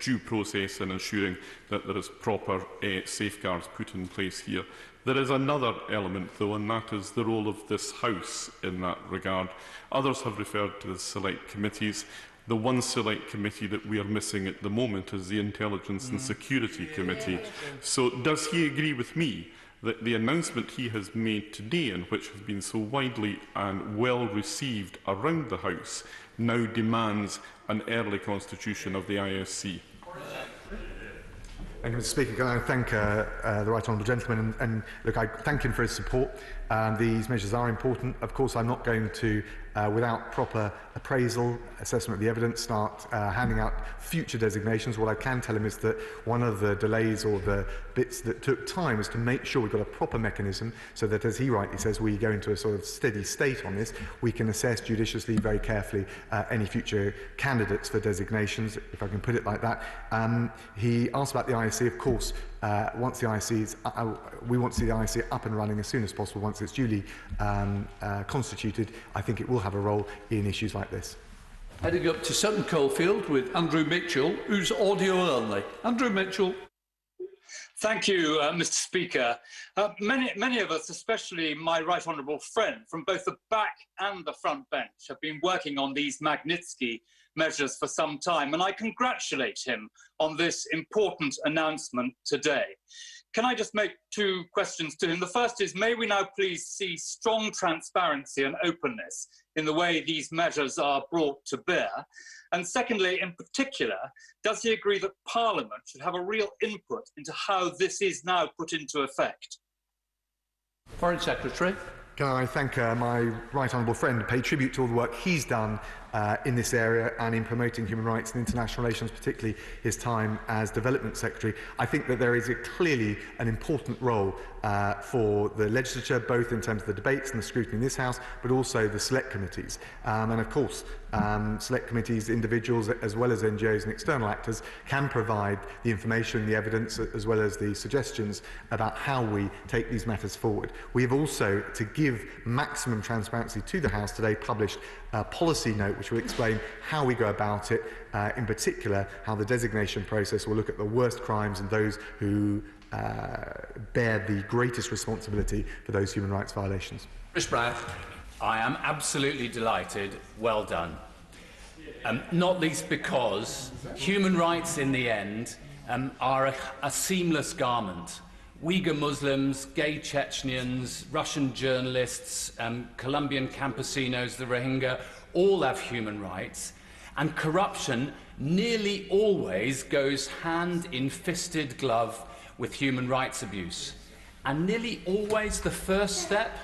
due process and ensuring that there is proper safeguards put in place here. There is another element, though, and that is the role of this House in that regard. Others have referred to the select committees. The one select committee that we are missing at the moment is the Intelligence and Security Committee. So does he agree with me that the announcement he has made today, and which has been so widely and well received around the House, now demands an early constitution of the ISC? Thank you, Mr. Speaker. Can I thank the right honourable gentleman and look, I thank him for his support. These measures are important. Of course, I'm not going to, without proper appraisal, assessment of the evidence, start handing out future designations. What I can tell him is that one of the delays or the bits that took time was to make sure we've got a proper mechanism so that, as he rightly says, we go into a sort of steady state on this. We can assess judiciously, very carefully, any future candidates for designations, if I can put it like that. He asked about the ISC. Of course, once the ISC is, we want to see the ISC up and running as soon as possible. Once it's duly constituted, I think it will have a role in issues like this. Heading up to Sutton Coldfield with Andrew Mitchell, who's audio only. Andrew Mitchell. Thank you, Mr. Speaker. Many of us, especially my right honourable friend, from both the back and the front bench, have been working on these Magnitsky measures for some time, and I congratulate him on this important announcement today. Can I just make two questions to him? The first is, may we now please see strong transparency and openness in the way these measures are brought to bear? And secondly, in particular, does he agree that Parliament should have a real input into how this is now put into effect? Foreign Secretary. Can I thank my right honourable friend, pay tribute to all the work he's done in this area and in promoting human rights and international relations, particularly his time as Development Secretary. I think that there is clearly an important role for the legislature, both in terms of the debates and the scrutiny in this House, but also the select committees. And of course, select committees, individuals, as well as NGOs and external actors, can provide the information, the evidence, as well as the suggestions about how we take these matters forward. We have also, to give maximum transparency to the House today, published a policy note which will explain how we go about it, in particular how the designation process will look at the worst crimes and those who bear the greatest responsibility for those human rights violations. Chris Brown. I am absolutely delighted. Well done. Not least because human rights in the end are a seamless garment. Uyghur Muslims, gay Chechens, Russian journalists, Colombian campesinos, the Rohingya, all have human rights, and corruption nearly always goes hand in fisted glove with human rights abuse. And nearly always the first step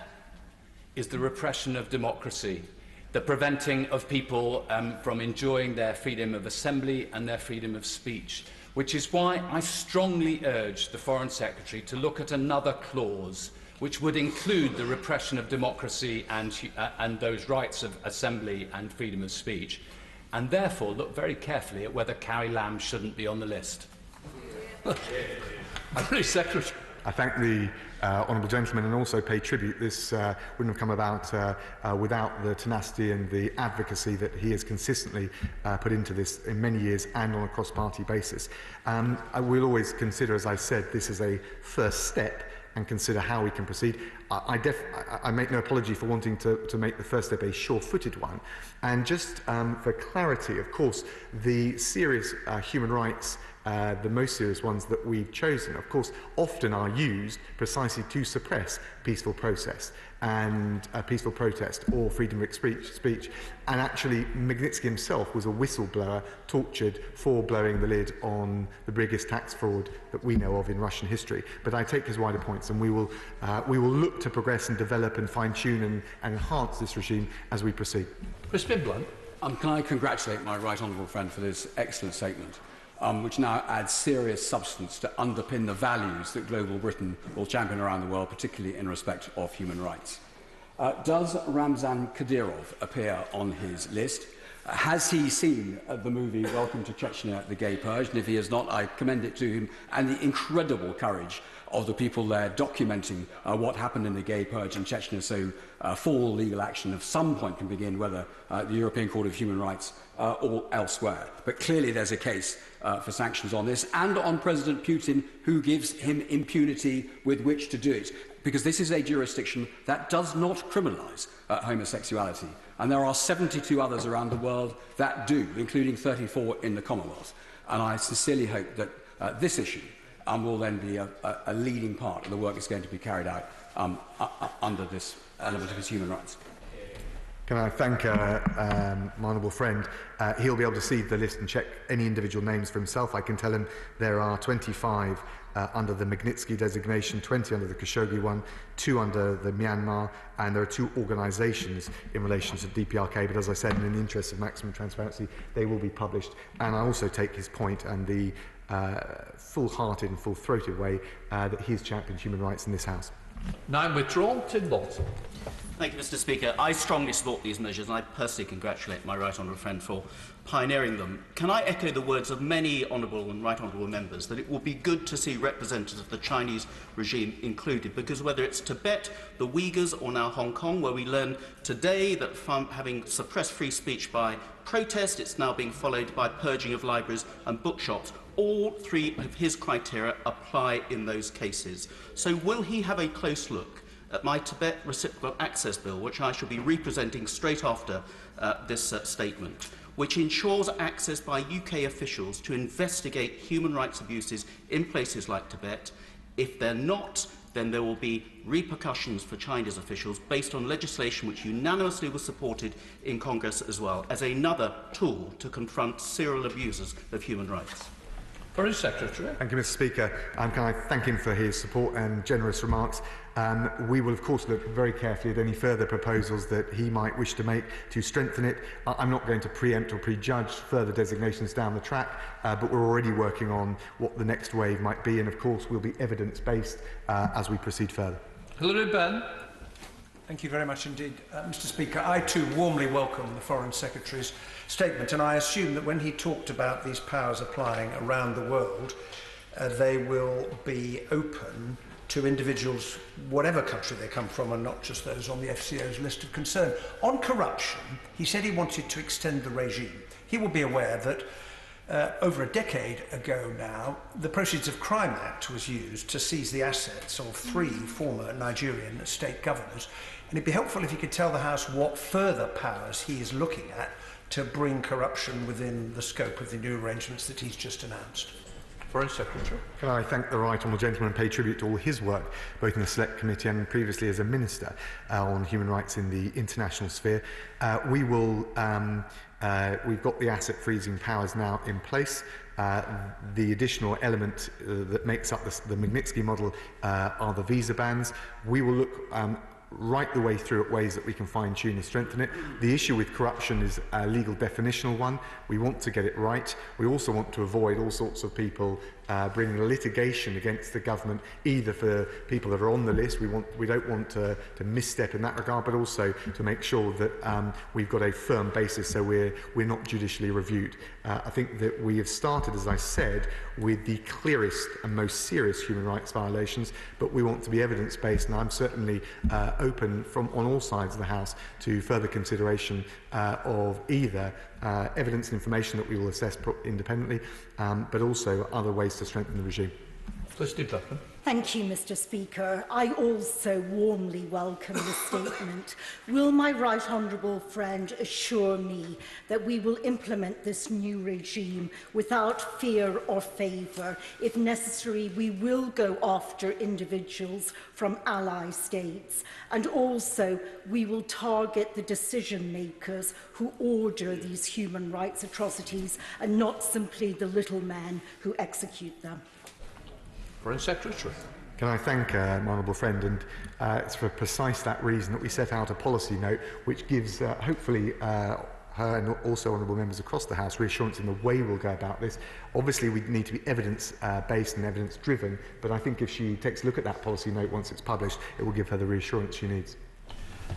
is the repression of democracy, the preventing of people from enjoying their freedom of assembly and their freedom of speech, which is why I strongly urge the Foreign Secretary to look at another clause which would include the repression of democracy and those rights of assembly and freedom of speech, and therefore look very carefully at whether Carrie Lam shouldn't be on the list. Secretary. I thank the honourable gentleman and also pay tribute. This wouldn't have come about without the tenacity and the advocacy that he has consistently put into this in many years and on a cross-party basis. I will always consider, as I said, this as a first step. and consider how we can proceed. I make no apology for wanting to make the first step a sure-footed one. And just for clarity, of course, the serious human rights, the most serious ones that we've chosen, of course, often are used precisely to suppress peaceful process and peaceful protest or freedom of speech. And actually, Magnitsky himself was a whistleblower tortured for blowing the lid on the biggest tax fraud that we know of in Russian history. But I take his wider points, and we will look to progress and develop and fine-tune and enhance this regime as we proceed. Crispin Blunt. Can I congratulate my right honourable friend for this excellent statement, which now adds serious substance to underpin the values that global Britain will champion around the world, particularly in respect of human rights. Does Ramzan Kadyrov appear on his list? Has he seen the movie Welcome to Chechnya, The Gay Purge? And if he has not, I commend it to him, and the incredible courage of the people there documenting what happened in the Gay Purge in Chechnya, so full legal action of some point can begin, whether the European Court of Human Rights or elsewhere. But clearly there's a case for sanctions on this, and on President Putin, who gives him impunity with which to do it, because this is a jurisdiction that does not criminalise homosexuality. And there are 72 others around the world that do, including 34 in the Commonwealth. And I sincerely hope that this issue will then be a leading part of the work that's going to be carried out under this element of his human rights. Can I thank my honourable friend? He'll be able to see the list and check any individual names for himself. I can tell him there are 25 under the Magnitsky designation, 20 under the Khashoggi one, 2 under the Myanmar, and there are 2 organisations in relation to DPRK. But as I said, in the interest of maximum transparency, they will be published. And I also take his point and the full-hearted and full-throated way that he's championed human rights in this House. Now withdrawn. Tim Bolton. Thank you, Mr. Speaker. I strongly support these measures, and I personally congratulate my right honourable friend for pioneering them. Can I echo the words of many honourable and right honourable members that it will be good to see representatives of the Chinese regime included, because whether it's Tibet, the Uyghurs, or now Hong Kong, where we learn today that from having suppressed free speech by protest, it's now being followed by purging of libraries and bookshops. All 3 of his criteria apply in those cases. So will he have a close look at my Tibet Reciprocal Access Bill, which I shall be representing straight after this statement, which ensures access by UK officials to investigate human rights abuses in places like Tibet? If they're not, then there will be repercussions for Chinese officials based on legislation which unanimously was supported in Congress as well, as another tool to confront serial abusers of human rights. Foreign Secretary. Thank you, Mr. Speaker. Can I thank him for his support and generous remarks? We will, of course, look very carefully at any further proposals that he might wish to make to strengthen it. I'm not going to preempt or prejudge further designations down the track, but we're already working on what the next wave might be, and, of course, we'll be evidence-based as we proceed further. Hilary Benn. Thank you very much indeed, Mr. Speaker. I too warmly welcome the Foreign Secretary's statement, and I assume that when he talked about these powers applying around the world, they will be open to individuals, whatever country they come from, and not just those on the FCO's list of concern. On corruption, he said he wanted to extend the regime. He will be aware that over a decade ago now, the Proceeds of Crime Act was used to seize the assets of 3 former Nigerian state governors. And it'd be helpful if you could tell the House what further powers he is looking at to bring corruption within the scope of the new arrangements that he's just announced. Foreign Secretary. Can I thank the right honourable gentleman and pay tribute to all his work, both in the Select Committee and previously as a Minister on human rights in the international sphere. We've got the asset freezing powers now in place. The additional element that makes up the Magnitsky model are the visa bans. We will look right the way through at ways that we can fine-tune and strengthen it. The issue with corruption is a legal definitional one. We want to get it right. We also want to avoid all sorts of people bringing litigation against the government, either for people that are on the list. We don't want to misstep in that regard, but also to make sure that we've got a firm basis so we're not judicially reviewed. I think that we have started, as I said, with the clearest and most serious human rights violations, but we want to be evidence-based, and I'm certainly open on all sides of the House to further consideration of either evidence and information that we will assess independently, but also other ways to strengthen the regime. Felicity Buchan. Thank you, Mr. Speaker. I also warmly welcome the statement. Will my right honourable friend assure me that we will implement this new regime without fear or favour? If necessary, we will go after individuals from ally states, and also we will target the decision makers who order these human rights atrocities and not simply the little men who execute them. Foreign Secretary. Can I thank my honourable friend, and it's for precise that reason that we set out a policy note which gives hopefully her and also honourable members across the House reassurance in the way we'll go about this. Obviously we need to be evidence-based and evidence-driven, but I think if she takes a look at that policy note once it's published, it will give her the reassurance she needs.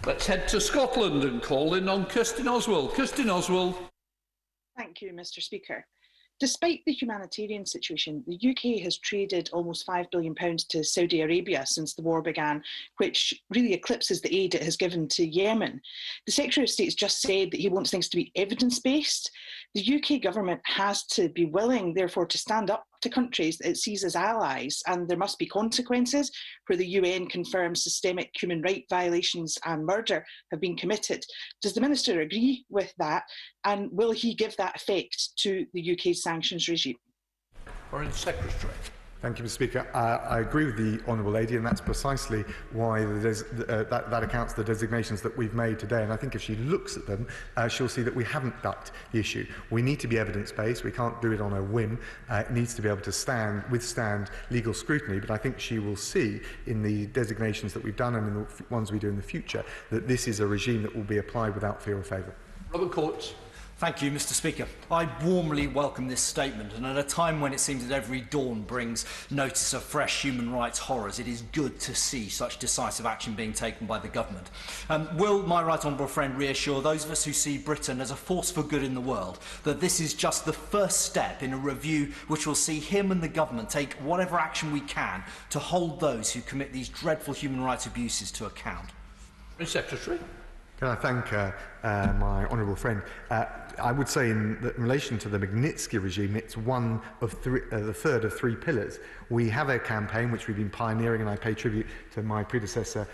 Let's head to Scotland and call in on Kirstin Oswald. Kirstin Oswald. Thank you, Mr. Speaker. Despite the humanitarian situation, the UK has traded almost £5 billion to Saudi Arabia since the war began, which really eclipses the aid it has given to Yemen. The Secretary of State has just said that he wants things to be evidence-based. The UK government has to be willing, therefore, to stand up to countries that it sees as allies, and there must be consequences where the UN confirms systemic human rights violations and murder have been committed. Does the Minister agree with that, and will he give that effect to the UK's sanctions regime? Foreign Secretary. Thank you, Mr. Speaker. I agree with the honourable lady, and that's precisely why that accounts the designations that we've made today. And I think if she looks at them, she'll see that we haven't ducked the issue. We need to be evidence-based. We can't do it on a whim. It needs to be able to withstand legal scrutiny. But I think she will see in the designations that we've done and in the ones we do in the future that this is a regime that will be applied without fear or favour. Robert Courts. Thank you, Mr. Speaker. I warmly welcome this statement, and at a time when it seems that every dawn brings notice of fresh human rights horrors, it is good to see such decisive action being taken by the government. Will my right honourable friend reassure those of us who see Britain as a force for good in the world that this is just the first step in a review which will see him and the government take whatever action we can to hold those who commit these dreadful human rights abuses to account? Mr. Secretary. Can I thank my honourable friend? I would say in relation to the Magnitsky regime, it's one of the third of three pillars. We have a campaign which we've been pioneering, and I pay tribute to my predecessor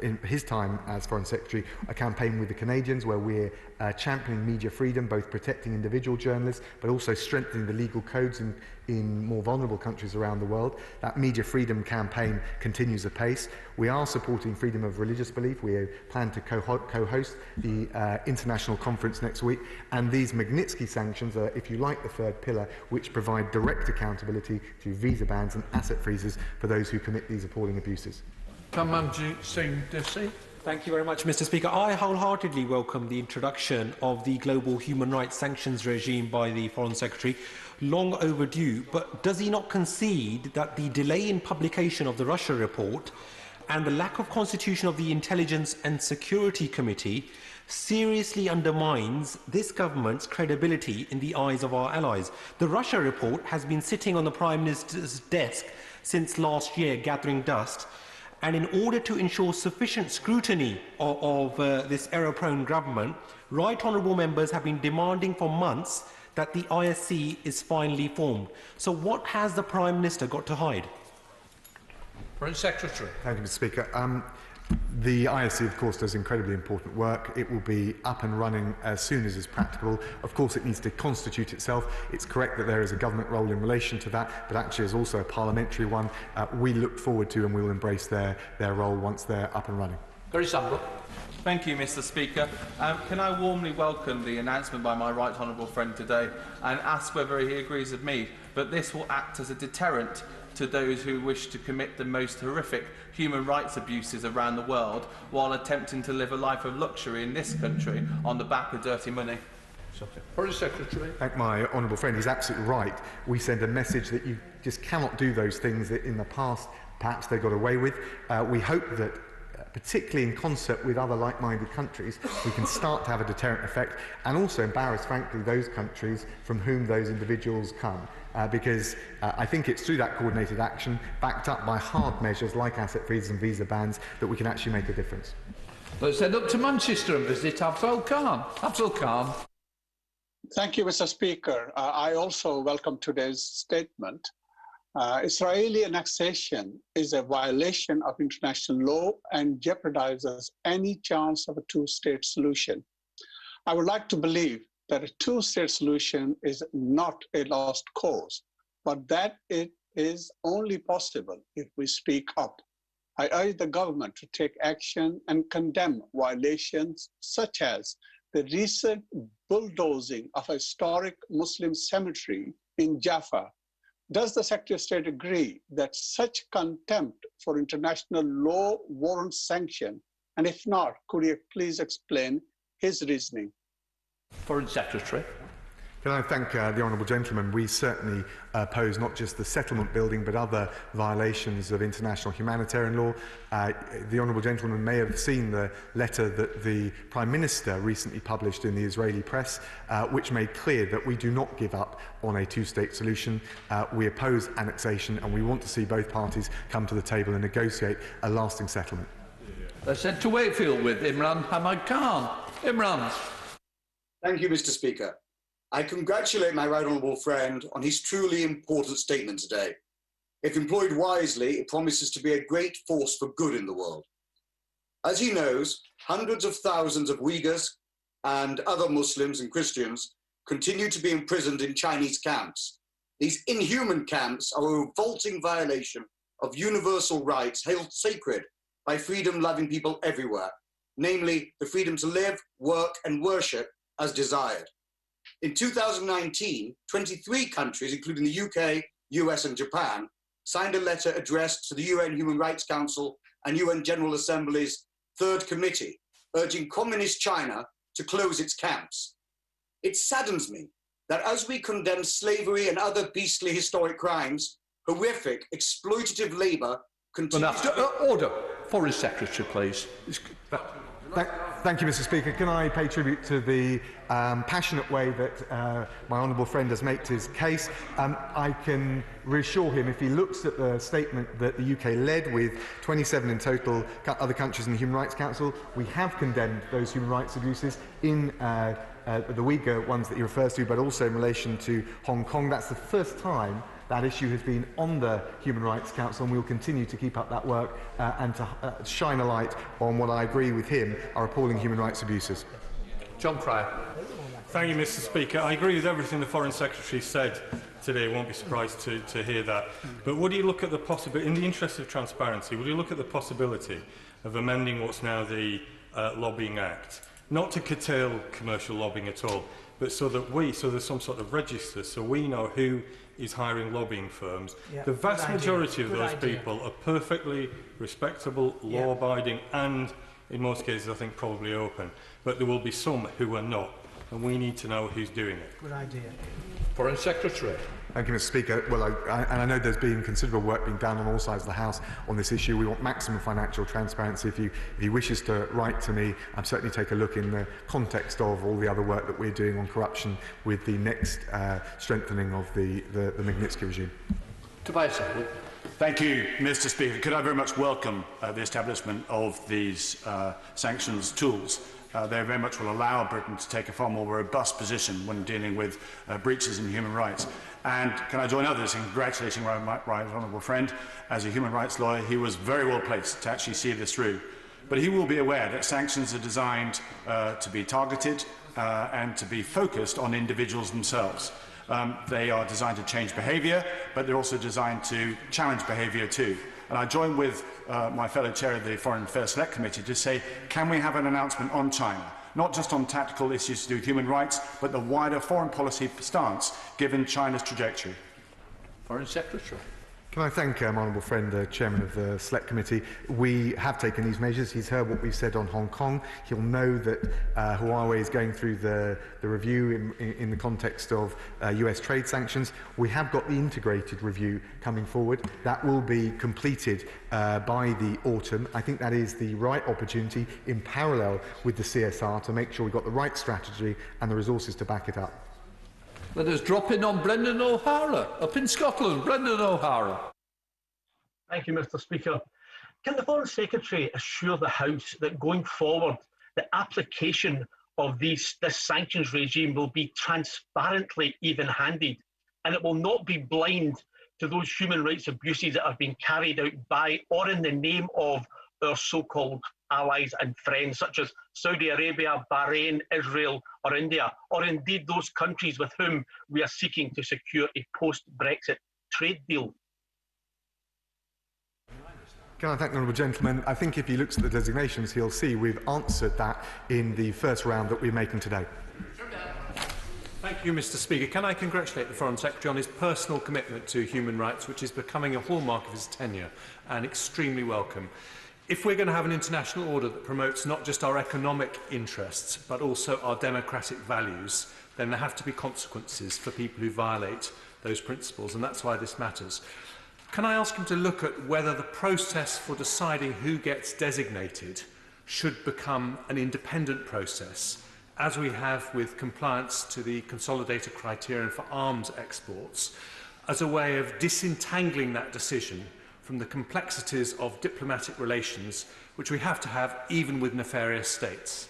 in his time as Foreign Secretary, a campaign with the Canadians where we're championing media freedom, both protecting individual journalists, but also strengthening the legal codes in more vulnerable countries around the world. That media freedom campaign continues apace. We are supporting freedom of religious belief. We plan to co-host the international conference next week, and these Magnitsky sanctions are, if you like, the third pillar, which provide direct accountability to visa bans and asset freezes for those who commit these appalling abuses. Kamanjit Singh Desi. Thank you very much, Mr. Speaker. I wholeheartedly welcome the introduction of the global human rights sanctions regime by the Foreign Secretary. Long overdue, but does he not concede that the delay in publication of the Russia report and the lack of constitution of the Intelligence and Security Committee seriously undermines this government's credibility in the eyes of our allies? The Russia report has been sitting on the Prime Minister's desk since last year, gathering dust, and in order to ensure sufficient scrutiny of this error-prone government, right honourable members have been demanding for months that the ISC is finally formed. So what has the Prime Minister got to hide? Foreign Secretary. Thank you, Mr. Speaker. The ISC, of course, does incredibly important work. It will be up and running as soon as is practicable. Of course, it needs to constitute itself. It's correct that there is a government role in relation to that, but actually there's also a parliamentary one. We look forward to and we will embrace their role once they're up and running. Very simple. Thank you, Mr. Speaker. Can I warmly welcome the announcement by my right honourable friend today and ask whether he agrees with me that this will act as a deterrent to those who wish to commit the most horrific human rights abuses around the world while attempting to live a life of luxury in this country on the back of dirty money? Foreign Secretary. Thank my honourable friend. He's absolutely right. We send a message that you just cannot do those things that in the past perhaps they got away with. We hope that particularly in concert with other like-minded countries, we can start to have a deterrent effect and also embarrass, frankly, those countries from whom those individuals come. Because I think it's through that coordinated action, backed up by hard measures like asset freezes and visa bans, that we can actually make a difference. Let's head up to Manchester and visit Afzal Khan. Afzal Khan. Thank you, Mr. Speaker. I also welcome today's statement. Israeli annexation is a violation of international law and jeopardizes any chance of a two-state solution. I would like to believe that a two-state solution is not a lost cause, but that it is only possible if we speak up. I urge the government to take action and condemn violations such as the recent bulldozing of a historic Muslim cemetery in Jaffa. Does the Secretary of State agree that such contempt for international law warrants sanction? And if not, could he please explain his reasoning? Foreign Secretary. Can I thank the honourable gentleman? We certainly oppose not just the settlement building but other violations of international humanitarian law. The honourable gentleman may have seen the letter that the Prime Minister recently published in the Israeli press, which made clear that we do not give up on a two-state solution. We oppose annexation and we want to see both parties come to the table and negotiate a lasting settlement. They're sent to Wakefield with Imran Hamad Khan. Imran. Thank you, Mr. Speaker. I congratulate my right honourable friend on his truly important statement today. If employed wisely, it promises to be a great force for good in the world. As he knows, hundreds of thousands of Uyghurs and other Muslims and Christians continue to be imprisoned in Chinese camps. These inhuman camps are a revolting violation of universal rights held sacred by freedom-loving people everywhere, namely the freedom to live, work and worship as desired. In 2019, 23 countries, including the UK, US and Japan, signed a letter addressed to the UN Human Rights Council and UN General Assembly's Third Committee, urging Communist China to close its camps. It saddens me that as we condemn slavery and other beastly historic crimes, horrific, exploitative labour continues Order. Foreign Secretary, please. Thank you, Mr. Speaker. Can I pay tribute to the passionate way that my honourable friend has made his case? I can reassure him, if he looks at the statement that the UK led with 27 in total other countries in the Human Rights Council, we have condemned those human rights abuses in the Uyghur ones that he refers to, but also in relation to Hong Kong. That's the first time that issue has been on the Human Rights Council, and we will continue to keep up that work and to shine a light on what I agree with him are appalling human rights abuses. John Cryer. Thank you, Mr. Speaker. I agree with everything the Foreign Secretary said today. Won't be surprised to hear that. But would you look at the possibility, in the interest of transparency, would you look at the possibility of amending what's now the Lobbying Act, not to curtail commercial lobbying at all, but so that there's some sort of register, so we know who is hiring lobbying firms. Yeah, the vast majority of those people are perfectly respectable, law-abiding, and in most cases, I think, probably open. But there will be some who are not, and we need to know who's doing it. Good idea. Foreign Secretary. Thank you, Mr. Speaker. Well, I know there's been considerable work being done on all sides of the House on this issue. We want maximum financial transparency. If he wishes to write to me, I'll certainly take a look in the context of all the other work that we're doing on corruption with the next strengthening of the Magnitsky regime. Tobias. Thank you, Mr. Speaker. Could I very much welcome the establishment of these sanctions tools. They very much will allow Britain to take a far more robust position when dealing with breaches in human rights. And can I join others in congratulating my right honourable friend? As a human rights lawyer, he was very well placed to actually see this through. But he will be aware that sanctions are designed to be targeted and to be focused on individuals themselves. They are designed to change behaviour, but they're also designed to challenge behaviour too. And I join with my fellow chair of the Foreign Affairs Select Committee to say, can we have an announcement on China? Not just on tactical issues to do with human rights, but the wider foreign policy stance given China's trajectory. Foreign Secretary. Can I thank my honourable friend, the chairman of the Select Committee? We have taken these measures. He's heard what we've said on Hong Kong. He'll know that Huawei is going through the review in the context of US trade sanctions. We have got the integrated review coming forward. That will be completed by the autumn. I think that is the right opportunity in parallel with the CSR to make sure we've got the right strategy and the resources to back it up. Let us drop in on Brendan O'Hara, up in Scotland. Brendan O'Hara. Thank you, Mr. Speaker. Can the Foreign Secretary assure the House that going forward, the application of this sanctions regime will be transparently even-handed and it will not be blind to those human rights abuses that have been carried out by or in the name of our so-called allies and friends such as Saudi Arabia, Bahrain, Israel or India, or indeed those countries with whom we are seeking to secure a post-Brexit trade deal? Can I thank the honourable gentleman? I think if he looks at the designations, he'll see we've answered that in the first round that we're making today. Thank you, Mr. Speaker. Can I congratulate the Foreign Secretary on his personal commitment to human rights, which is becoming a hallmark of his tenure and extremely welcome. If we're going to have an international order that promotes not just our economic interests, but also our democratic values, then there have to be consequences for people who violate those principles, and that's why this matters. Can I ask him to look at whether the process for deciding who gets designated should become an independent process, as we have with compliance to the consolidated criterion for arms exports, as a way of disentangling that decision from the complexities of diplomatic relations, which we have to have even with nefarious states?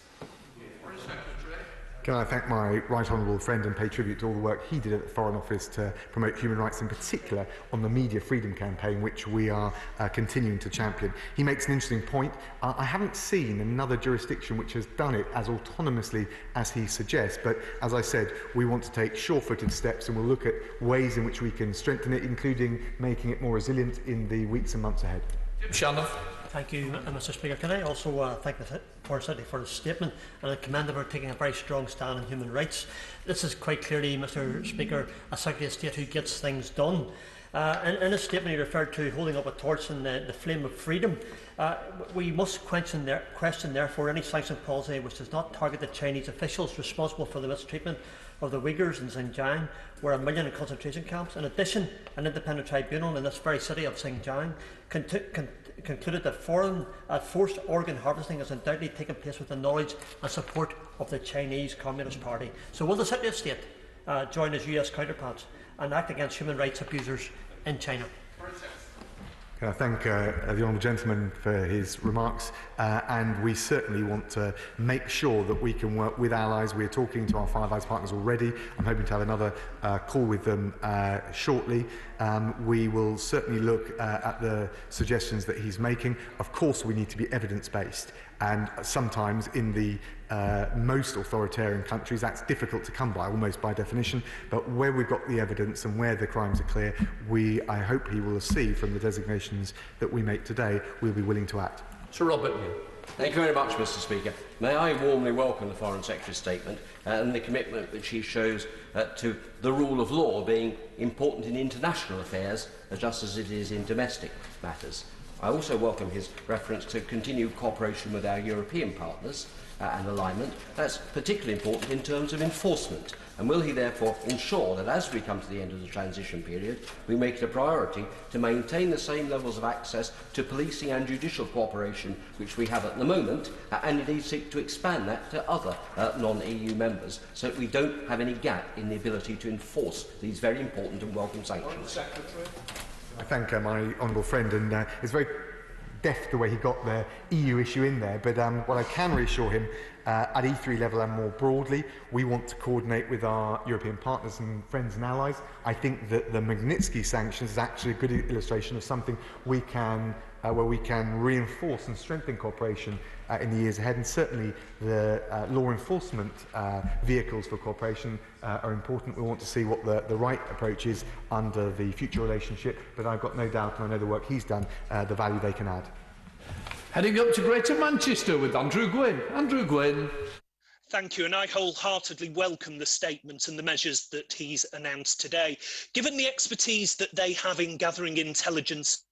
Can I thank my right honourable friend and pay tribute to all the work he did at the Foreign Office to promote human rights, in particular on the media freedom campaign, which we are continuing to champion. He makes an interesting point. I haven't seen another jurisdiction which has done it as autonomously as he suggests, but as I said, we want to take sure-footed steps and we'll look at ways in which we can strengthen it, including making it more resilient in the weeks and months ahead. Shannon. Thank you, Mr. Speaker. Can I also thank the Foreign Secretary for his statement, and I commend him for taking a very strong stand on human rights. This is quite clearly, Mr. Speaker, a Secretary of State who gets things done. In his statement, he referred to holding up a torch in the flame of freedom. We must question, therefore, any sanction policy which does not target the Chinese officials responsible for the mistreatment of the Uyghurs in Xinjiang, where 1 million in concentration camps. In addition, an independent tribunal in this very city of Xinjiang concluded that forced organ harvesting has undoubtedly taken place with the knowledge and support of the Chinese Communist Party. So will the Secretary of State join his US counterparts and act against human rights abusers in China? Can I thank the honourable gentleman for his remarks, and we certainly want to make sure that we can work with allies. We're talking to our Five Eyes partners already. I'm hoping to have another call with them shortly. We will certainly look at the suggestions that he's making. Of course, we need to be evidence-based, and sometimes in the most authoritarian countries that's difficult to come by, almost by definition, but where we've got the evidence and where the crimes are clear, I hope he will see from the designations that we make today, we'll be willing to act. Sir Robert. Thank you very much, Mr. Speaker. May I warmly welcome the Foreign Secretary's statement and the commitment that she shows to the rule of law being important in international affairs just as it is in domestic matters. I also welcome his reference to continued cooperation with our European partners and alignment. That's particularly important in terms of enforcement. And will he therefore ensure that as we come to the end of the transition period, we make it a priority to maintain the same levels of access to policing and judicial cooperation which we have at the moment, and indeed seek to expand that to other non-EU members, so that we don't have any gap in the ability to enforce these very important and welcome sanctions? I thank my honourable friend, and it's very deft the way he got the EU issue in there, but what I can reassure him, at E3 level and more broadly, we want to coordinate with our European partners and friends and allies. I think that the Magnitsky sanctions is actually a good illustration of something we can, where we can reinforce and strengthen cooperation in the years ahead, and certainly the law enforcement vehicles for cooperation are important. We want to see what the right approach is under the future relationship, but I've got no doubt, and I know the work he's done, the value they can add. Heading up to Greater Manchester with Andrew Gwynn. Andrew Gwynn. Thank you, and I wholeheartedly welcome the statement and the measures that he's announced today. Given the expertise that they have in gathering intelligence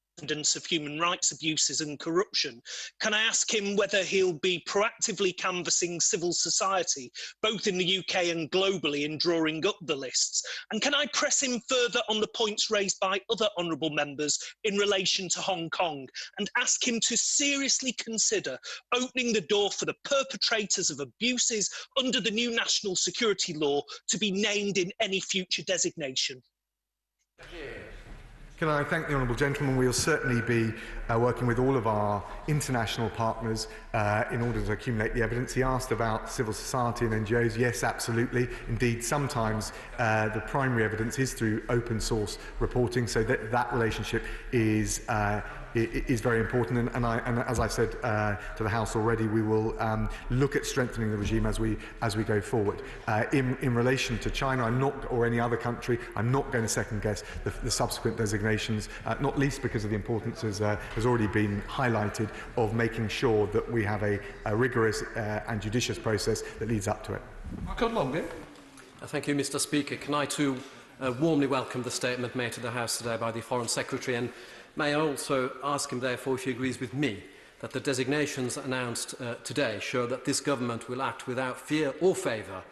of human rights abuses and corruption, can I ask him whether he'll be proactively canvassing civil society, both in the UK and globally, in drawing up the lists? And can I press him further on the points raised by other honourable members in relation to Hong Kong, and ask him to seriously consider opening the door for the perpetrators of abuses under the new national security law to be named in any future designation? Can I thank the honourable gentleman? We will certainly be working with all of our international partners in order to accumulate the evidence. He asked about civil society and NGOs. Yes, absolutely. Indeed, sometimes the primary evidence is through open source reporting, so that relationship is very important. And as I said to the House already, we will look at strengthening the regime as we go forward. In relation to China, or any other country, I'm not going to second guess the subsequent designations, not least because of the importance, as has already been highlighted, of making sure that we have a rigorous and judicious process that leads up to it. Thank you, Mr. Speaker. Can I too warmly welcome the statement made to the House today by the Foreign Secretary, and may I also ask him, therefore, if he agrees with me that the designations announced today show that this government will act without fear or favour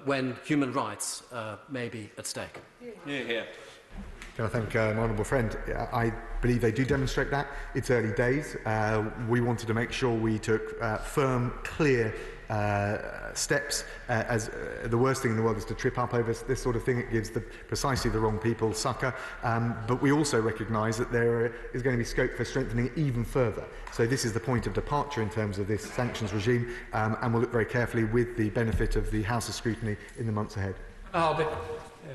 when human rights may be at stake. Can I thank an honourable friend? I believe they do demonstrate that. It's early days. We wanted to make sure we took firm, clear steps, as the worst thing in the world is to trip up over this sort of thing. It gives precisely the wrong people succour. But we also recognise that there is going to be scope for strengthening it even further. So this is the point of departure in terms of this sanctions regime, and we'll look very carefully with the benefit of the House's scrutiny in the months ahead.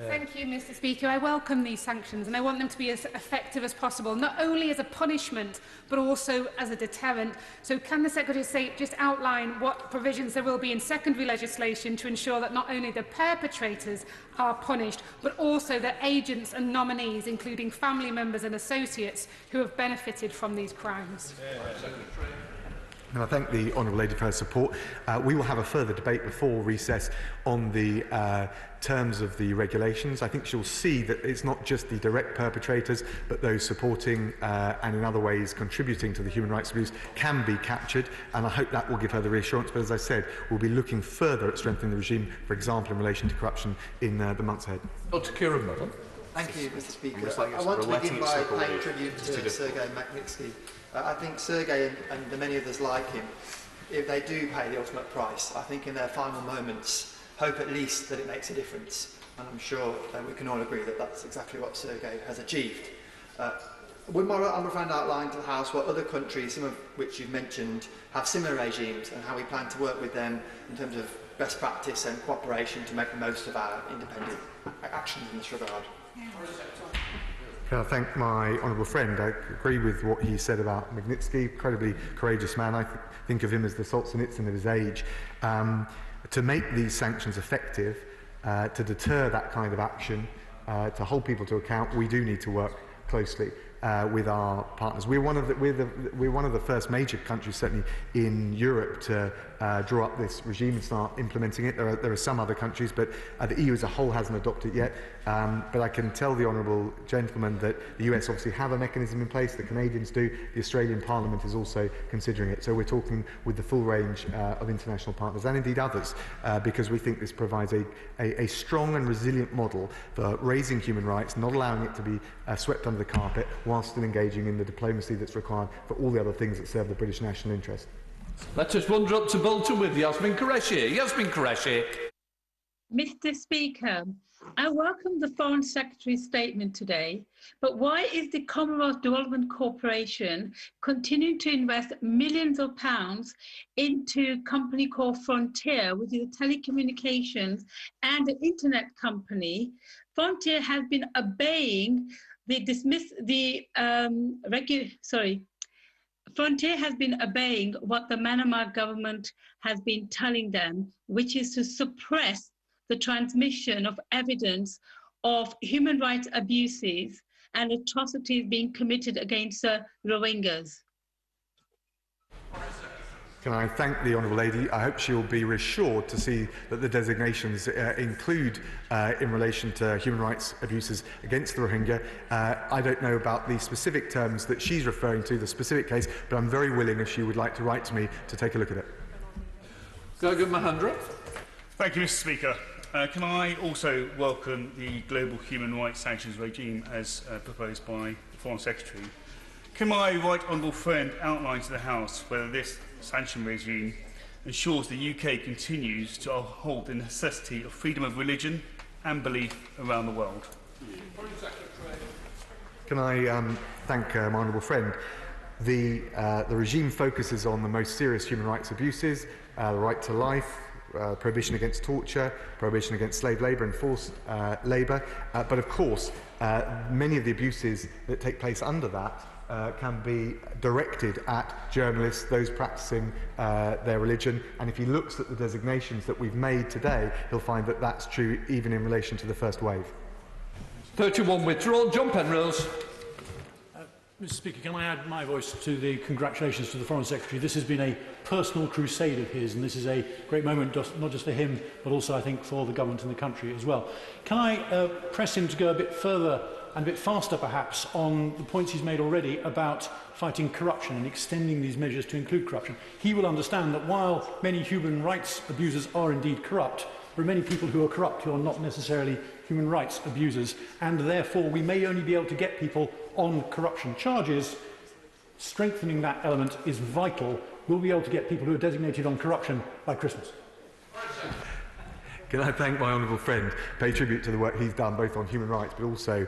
Thank you, Mr. Speaker. I welcome these sanctions and I want them to be as effective as possible, not only as a punishment but also as a deterrent. So can the Secretary of State just outline what provisions there will be in secondary legislation to ensure that not only the perpetrators are punished but also their agents and nominees, including family members and associates who have benefited from these crimes? And I thank the honourable lady for her support. We will have a further debate before recess on the terms of the regulations. I think she'll see that it's not just the direct perpetrators, but those supporting and in other ways contributing to the human rights abuse can be captured, and I hope that will give her the reassurance. But as I said, we'll be looking further at strengthening the regime, for example, in relation to corruption in the months ahead. Thank you, Mr. Speaker. I want to begin by paying tribute to Sergei Magnitsky. I think Sergei and many others like him, if they do pay the ultimate price, I think in their final moments, hope at least that it makes a difference. And I'm sure we can all agree that that's exactly what Sergei has achieved. Would my honourable friend outline to the House what other countries, some of which you've mentioned, have similar regimes and how we plan to work with them in terms of best practice and cooperation to make the most of our independent actions in this regard? Can I thank my honourable friend? I agree with what he said about Magnitsky, incredibly courageous man. I think of him as the Solzhenitsyn of his age. To make these sanctions effective, to deter that kind of action, to hold people to account, we do need to work closely with our partners. We're one of the first major countries, certainly in Europe, to draw up this regime and start implementing it. There are some other countries, but the EU as a whole hasn't adopted it yet. But I can tell the honourable gentleman that the US obviously have a mechanism in place, the Canadians do, the Australian Parliament is also considering it. So we're talking with the full range of international partners, and indeed others, because we think this provides a strong and resilient model for raising human rights, not allowing it to be swept under the carpet, whilst still engaging in the diplomacy that's required for all the other things that serve the British national interest. Let us wander up to Bolton with Yasmin Qureshi. Yasmin Qureshi. Mr. Speaker, I welcome the Foreign Secretary's statement today, but why is the Commonwealth Development Corporation continuing to invest millions of pounds into a company called Frontier, which is a telecommunications and an internet company? Frontier has been obeying Frontier has been obeying what the Myanmar government has been telling them, which is to suppress the transmission of evidence of human rights abuses and atrocities being committed against the Rohingyas. Can I thank the honourable lady? I hope she will be reassured to see that the designations include, in relation to human rights abuses against the Rohingya. I don't know about the specific terms that she's referring to, the specific case, but I'm very willing, if she would like to write to me, to take a look at it. Gagan Mahendra. Thank you, Mr. Speaker. Can I also welcome the global human rights sanctions regime as proposed by the Foreign Secretary? Can my right honourable friend outline to the House whether this sanction regime ensures the UK continues to uphold the necessity of freedom of religion and belief around the world? Can I thank my honourable friend? The regime focuses on the most serious human rights abuses, the right to life, prohibition against torture, prohibition against slave labour and forced labour. But of course, many of the abuses that take place under that can be directed at journalists, those practising their religion. And if he looks at the designations that we've made today, he'll find that that's true even in relation to the first wave. 31 withdrawn. John Penrose. Mr. Speaker, can I add my voice to the congratulations to the Foreign Secretary? This has been a personal crusade of his, and this is a great moment, not just for him, but also, I think, for the government and the country as well. Can I press him to go a bit further and a bit faster, perhaps, on the points he's made already about fighting corruption and extending these measures to include corruption? He will understand that while many human rights abusers are indeed corrupt, there are many people who are corrupt who are not necessarily human rights abusers, and therefore we may only be able to get people on corruption charges. Strengthening that element is vital. We'll be able to get people who are designated on corruption by Christmas. Can I thank my honourable friend, pay tribute to the work he's done both on human rights but also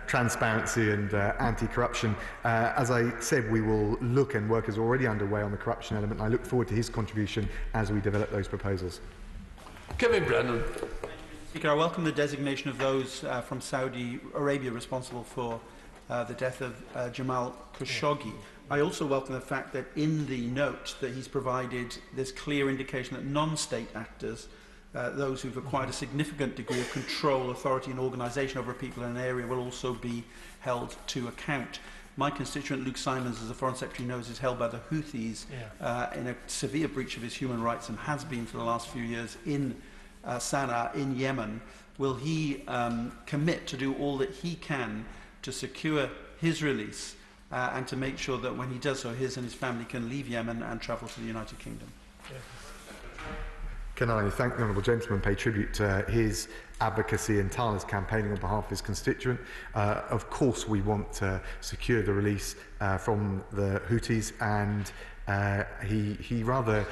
transparency and anti-corruption. As I said, we will look, and work is already underway on the corruption element, and I look forward to his contribution as we develop those proposals. Kevin Brennan. Speaker, I welcome the designation of those from Saudi Arabia responsible for the death of Jamal Khashoggi. I also welcome the fact that in the note that he's provided this clear indication that non-state actors, those who've acquired a significant degree of control, authority and organisation over people in an area, will also be held to account. My constituent Luke Simons, as the Foreign Secretary knows, is held by the Houthis in a severe breach of his human rights, and has been for the last few years in Sana'a in Yemen. Will he commit to do all that he can to secure his release and to make sure that when he does so, his and his family can leave Yemen and travel to the United Kingdom? Can I thank the honourable gentleman, pay tribute to his advocacy and tireless campaigning on behalf of his constituent. Of course, we want to secure the release from the Houthis, and he rather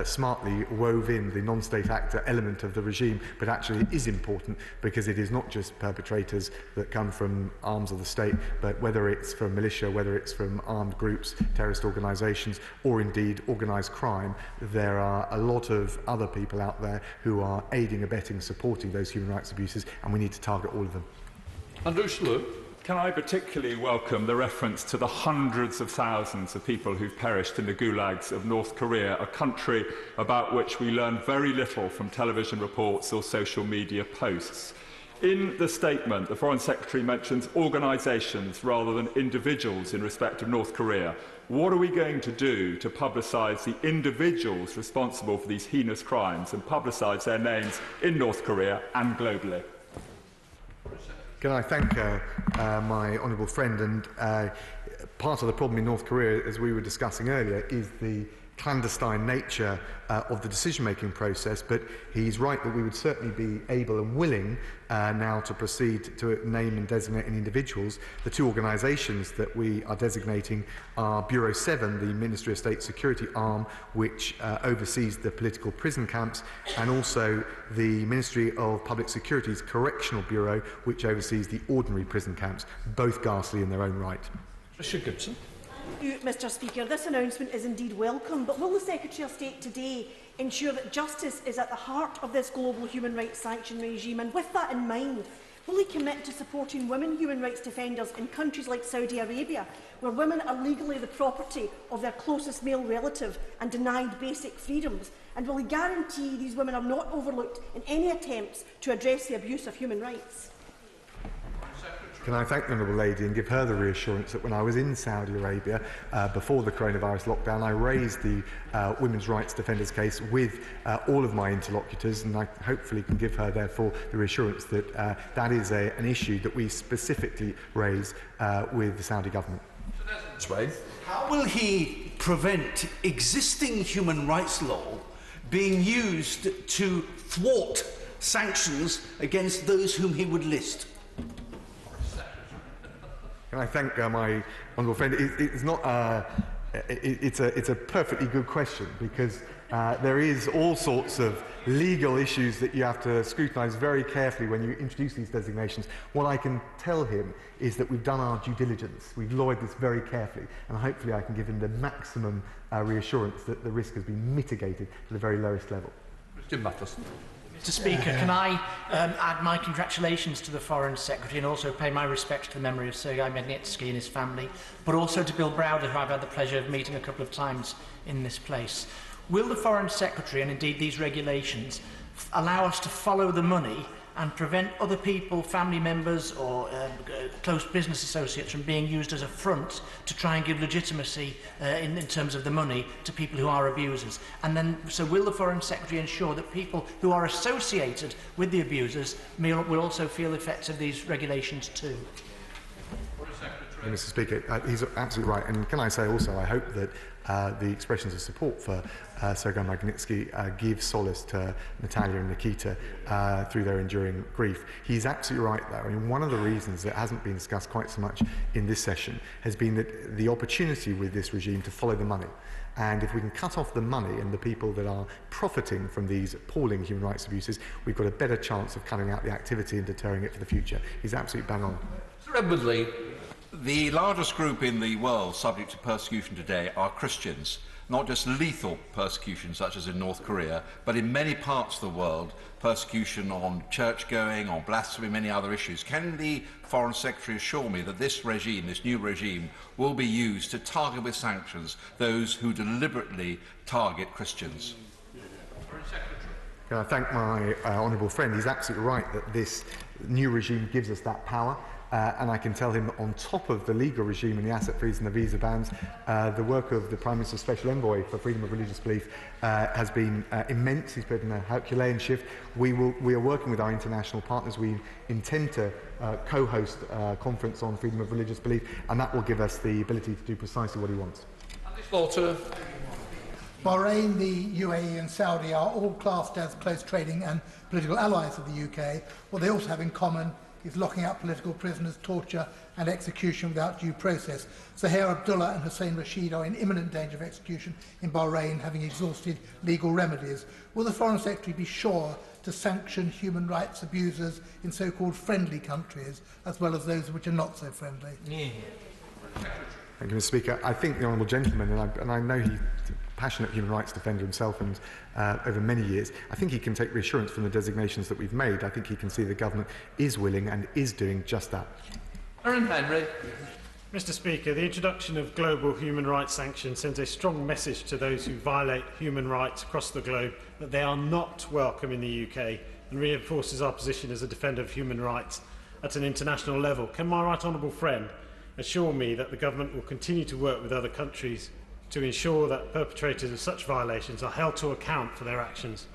smartly wove in the non-state actor element of the regime, but actually it is important because it is not just perpetrators that come from arms of the state, but whether it's from militia, whether it's from armed groups, terrorist organisations, or indeed organised crime, there are a lot of other people out there who are aiding, abetting, supporting those human rights abuses, and we need to target all of them. Andrew Schlew. Can I particularly welcome the reference to the hundreds of thousands of people who've perished in the gulags of North Korea, a country about which we learn very little from television reports or social media posts. In the statement, the Foreign Secretary mentions organisations rather than individuals in respect of North Korea. What are we going to do to publicise the individuals responsible for these heinous crimes and publicise their names in North Korea and globally? Can I thank my honourable friend? And part of the problem in North Korea, as we were discussing earlier, is the clandestine nature of the decision-making process, but he's right that we would certainly be able and willing now to proceed to name and designate individuals. The two organisations that we are designating are Bureau 7, the Ministry of State Security arm, which oversees the political prison camps, and also the Ministry of Public Security's Correctional Bureau, which oversees the ordinary prison camps, both ghastly in their own right. Richard Gibson. Mr. Speaker, this announcement is indeed welcome, but will the Secretary of State today ensure that justice is at the heart of this global human rights sanction regime? And with that in mind, will he commit to supporting women human rights defenders in countries like Saudi Arabia, where women are legally the property of their closest male relative and denied basic freedoms? And will he guarantee these women are not overlooked in any attempts to address the abuse of human rights? Can I thank the Honourable Lady and give her the reassurance that when I was in Saudi Arabia before the coronavirus lockdown, I raised the women's rights defenders case with all of my interlocutors, and I hopefully can give her, therefore, the reassurance that that is an issue that we specifically raise with the Saudi government. How will he prevent existing human rights law being used to thwart sanctions against those whom he would list? Can I thank my honourable friend? It's not. It's a perfectly good question, because There is all sorts of legal issues that you have to scrutinise very carefully when you introduce these designations. What I can tell him is that we've done our due diligence. We've lawyered this very carefully, and hopefully I can give him the maximum reassurance that the risk has been mitigated to the very lowest level. Jim Matheson. Mr. Speaker, can I add my congratulations to the Foreign Secretary and also pay my respects to the memory of Sergei Magnitsky and his family, but also to Bill Browder, who I've had the pleasure of meeting a couple of times in this place. Will the Foreign Secretary, and indeed these regulations, allow us to follow the money and prevent other people, family members or close business associates from being used as a front to try and give legitimacy in terms of the money to people who are abusers? And then, so will the Foreign Secretary ensure that people who are associated with the abusers will also feel the effects of these regulations too? Mr. Speaker, he's absolutely right. And can I say also, I hope that the expressions of support for Sergei Magnitsky give solace to Natalia and Nikita through their enduring grief. He's absolutely right, though. I mean, one of the reasons that hasn't been discussed quite so much in this session has been that the opportunity with this regime to follow the money. And if we can cut off the money and the people that are profiting from these appalling human rights abuses, we've got a better chance of cutting out the activity and deterring it for the future. He's absolutely bang on. Sir Edward Lee. The largest group in the world subject to persecution today are Christians, not just lethal persecution such as in North Korea, but in many parts of the world, persecution on church-going, on blasphemy, many other issues. Can the Foreign Secretary assure me that this regime, this new regime, will be used to target with sanctions those who deliberately target Christians? Can I thank my honourable friend? He's absolutely right that this new regime gives us that power. And I can tell him, on top of the legal regime and the asset freeze and the visa bans, the work of the Prime Minister's Special Envoy for Freedom of Religious Belief has been immense. He's put in a Herculean shift. We are working with our international partners. We intend to co-host a conference on freedom of religious belief, and that will give us the ability to do precisely what he wants. Bahrain, the UAE and Saudi are all classed as close trading and political allies of the UK. What they also have in common is locking up political prisoners, torture and execution without due process. Zahair Abdullah and Hussein Rashid are in imminent danger of execution in Bahrain, having exhausted legal remedies. Will the Foreign Secretary be sure to sanction human rights abusers in so-called friendly countries, as well as those which are not so friendly? Thank you, Mr. Speaker. I think the honourable gentleman, and I know he's a passionate human rights defender himself and over many years, I think he can take reassurance from the designations that we've made. I think he can see the government is willing and is doing just that. Aaron Henry. Mr. Speaker, the introduction of global human rights sanctions sends a strong message to those who violate human rights across the globe that they are not welcome in the UK, and reinforces our position as a defender of human rights at an international level. Can my right honourable friend assure me that the government will continue to work with other countries to ensure that perpetrators of such violations are held to account for their actions?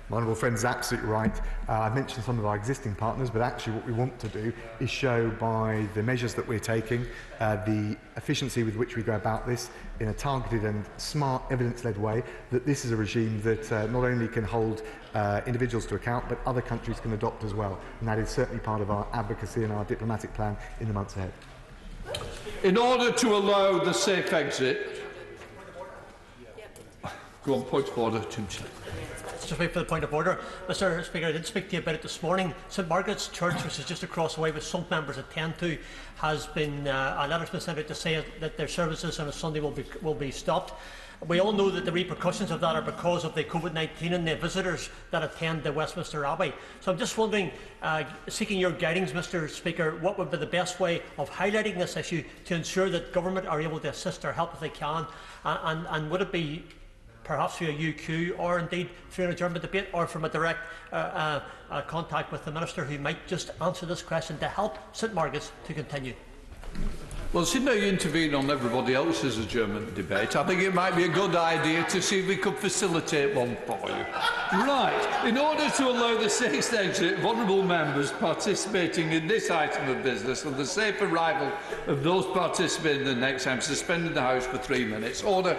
My honourable friend is absolutely right. I've mentioned some of our existing partners, but actually what we want to do is show by the measures that we're taking, the efficiency with which we go about this in a targeted and smart, evidence-led way, that this is a regime that not only can hold individuals to account, but other countries can adopt as well. And that is certainly part of our advocacy and our diplomatic plan in the months ahead. In order to allow the safe exit... Go on, point of order, Just wait for the point of order. Mr. Speaker, I did speak to you about it this morning. St Margaret's Church, which is just across the way, which some members attend to, has been a letter's been sent out to say that their services on a Sunday will be stopped. We all know that the repercussions of that are because of the COVID-19 and the visitors that attend the Westminster Abbey. So I'm just wondering, seeking your guidance, Mr. Speaker, what would be the best way of highlighting this issue to ensure that government are able to assist or help if they can? And would it be perhaps through a UQ or indeed through an adjournment debate or from a direct contact with the Minister who might just answer this question to help St Margaret's to continue? Well, seeing how you intervene on everybody else's adjournment debate, I think it might be a good idea to see if we could facilitate one for you. Right. In order to allow the safe exit of honourable members participating in this item of business and the safe arrival of those participating in the next, I'm suspending the House for 3 minutes. Order.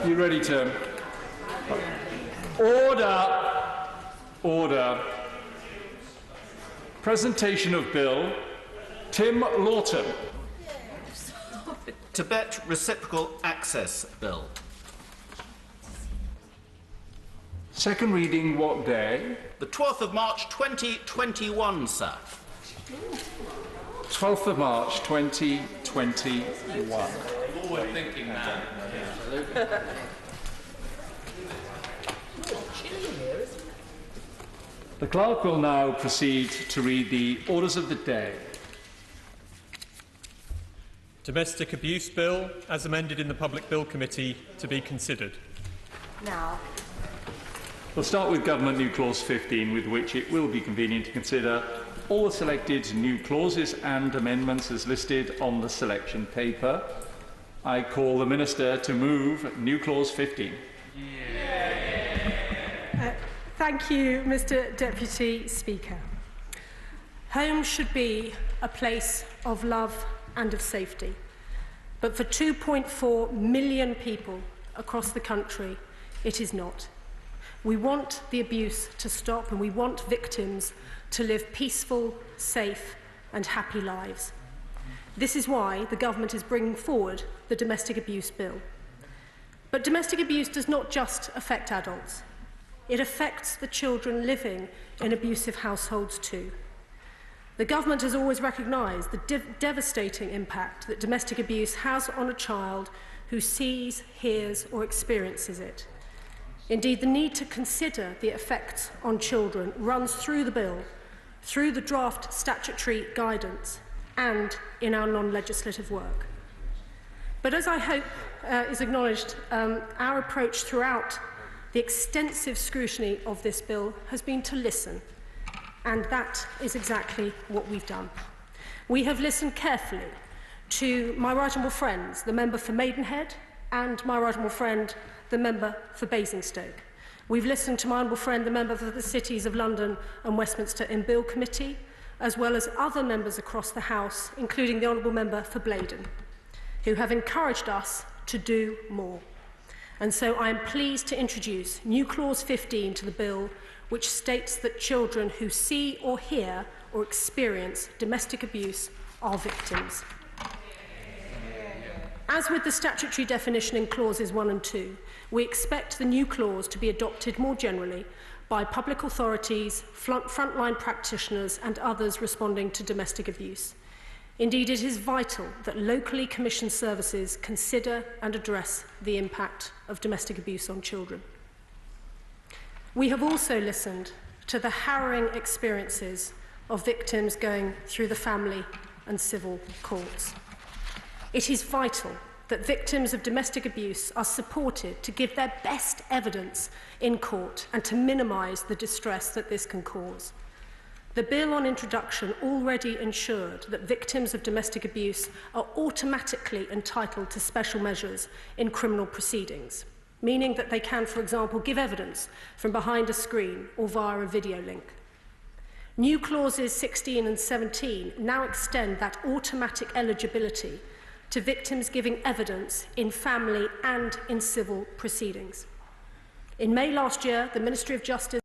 You ready to? Order. Order. Presentation of bill. Tim Lawton. Tibet Reciprocal Access Bill. Second reading what day? The 12th of March 2021, sir. 12th of March 2021. Forward-thinking man. The clerk will now proceed to read the orders of the day. Domestic Abuse Bill, as amended in the Public Bill Committee, to be considered. Now. We'll start with Government New Clause 15, with which it will be convenient to consider all the selected new clauses and amendments as listed on the selection paper. I call the Minister to move New Clause 15. Thank you, Mr. Deputy Speaker. Home should be a place of love and of safety. But for 2.4 million people across the country, it is not. We want the abuse to stop, and we want victims to live peaceful, safe and happy lives. This is why the government is bringing forward the Domestic Abuse Bill. But domestic abuse does not just affect adults. It affects the children living in abusive households too. The government has always recognised the devastating impact that domestic abuse has on a child who sees, hears or experiences it. Indeed, the need to consider the effects on children runs through the bill, through the draft statutory guidance and in our non-legislative work. But as I hope is acknowledged, our approach throughout the extensive scrutiny of this bill has been to listen, and that is exactly what we've done. We have listened carefully to my right honourable friends, the member for Maidenhead, and my right honourable friend, the member for Basingstoke. We've listened to my honourable friend, the member for the Cities of London and Westminster in Bill Committee, as well as other members across the House, including the honourable member for Blaydon, who have encouraged us to do more. And so I am pleased to introduce New Clause 15 to the bill, which states that children who see or hear or experience domestic abuse are victims. As with the statutory definition in clauses 1 and 2, we expect the new clause to be adopted more generally by public authorities, frontline practitioners and others responding to domestic abuse. Indeed, it is vital that locally commissioned services consider and address the impact of domestic abuse on children. We have also listened to the harrowing experiences of victims going through the family and civil courts. It is vital that victims of domestic abuse are supported to give their best evidence in court and to minimise the distress that this can cause. The bill on introduction already ensured that victims of domestic abuse are automatically entitled to special measures in criminal proceedings, meaning that they can, for example, give evidence from behind a screen or via a video link. New clauses 16 and 17 now extend that automatic eligibility to victims giving evidence in family and in civil proceedings. In May last year, the Ministry of Justice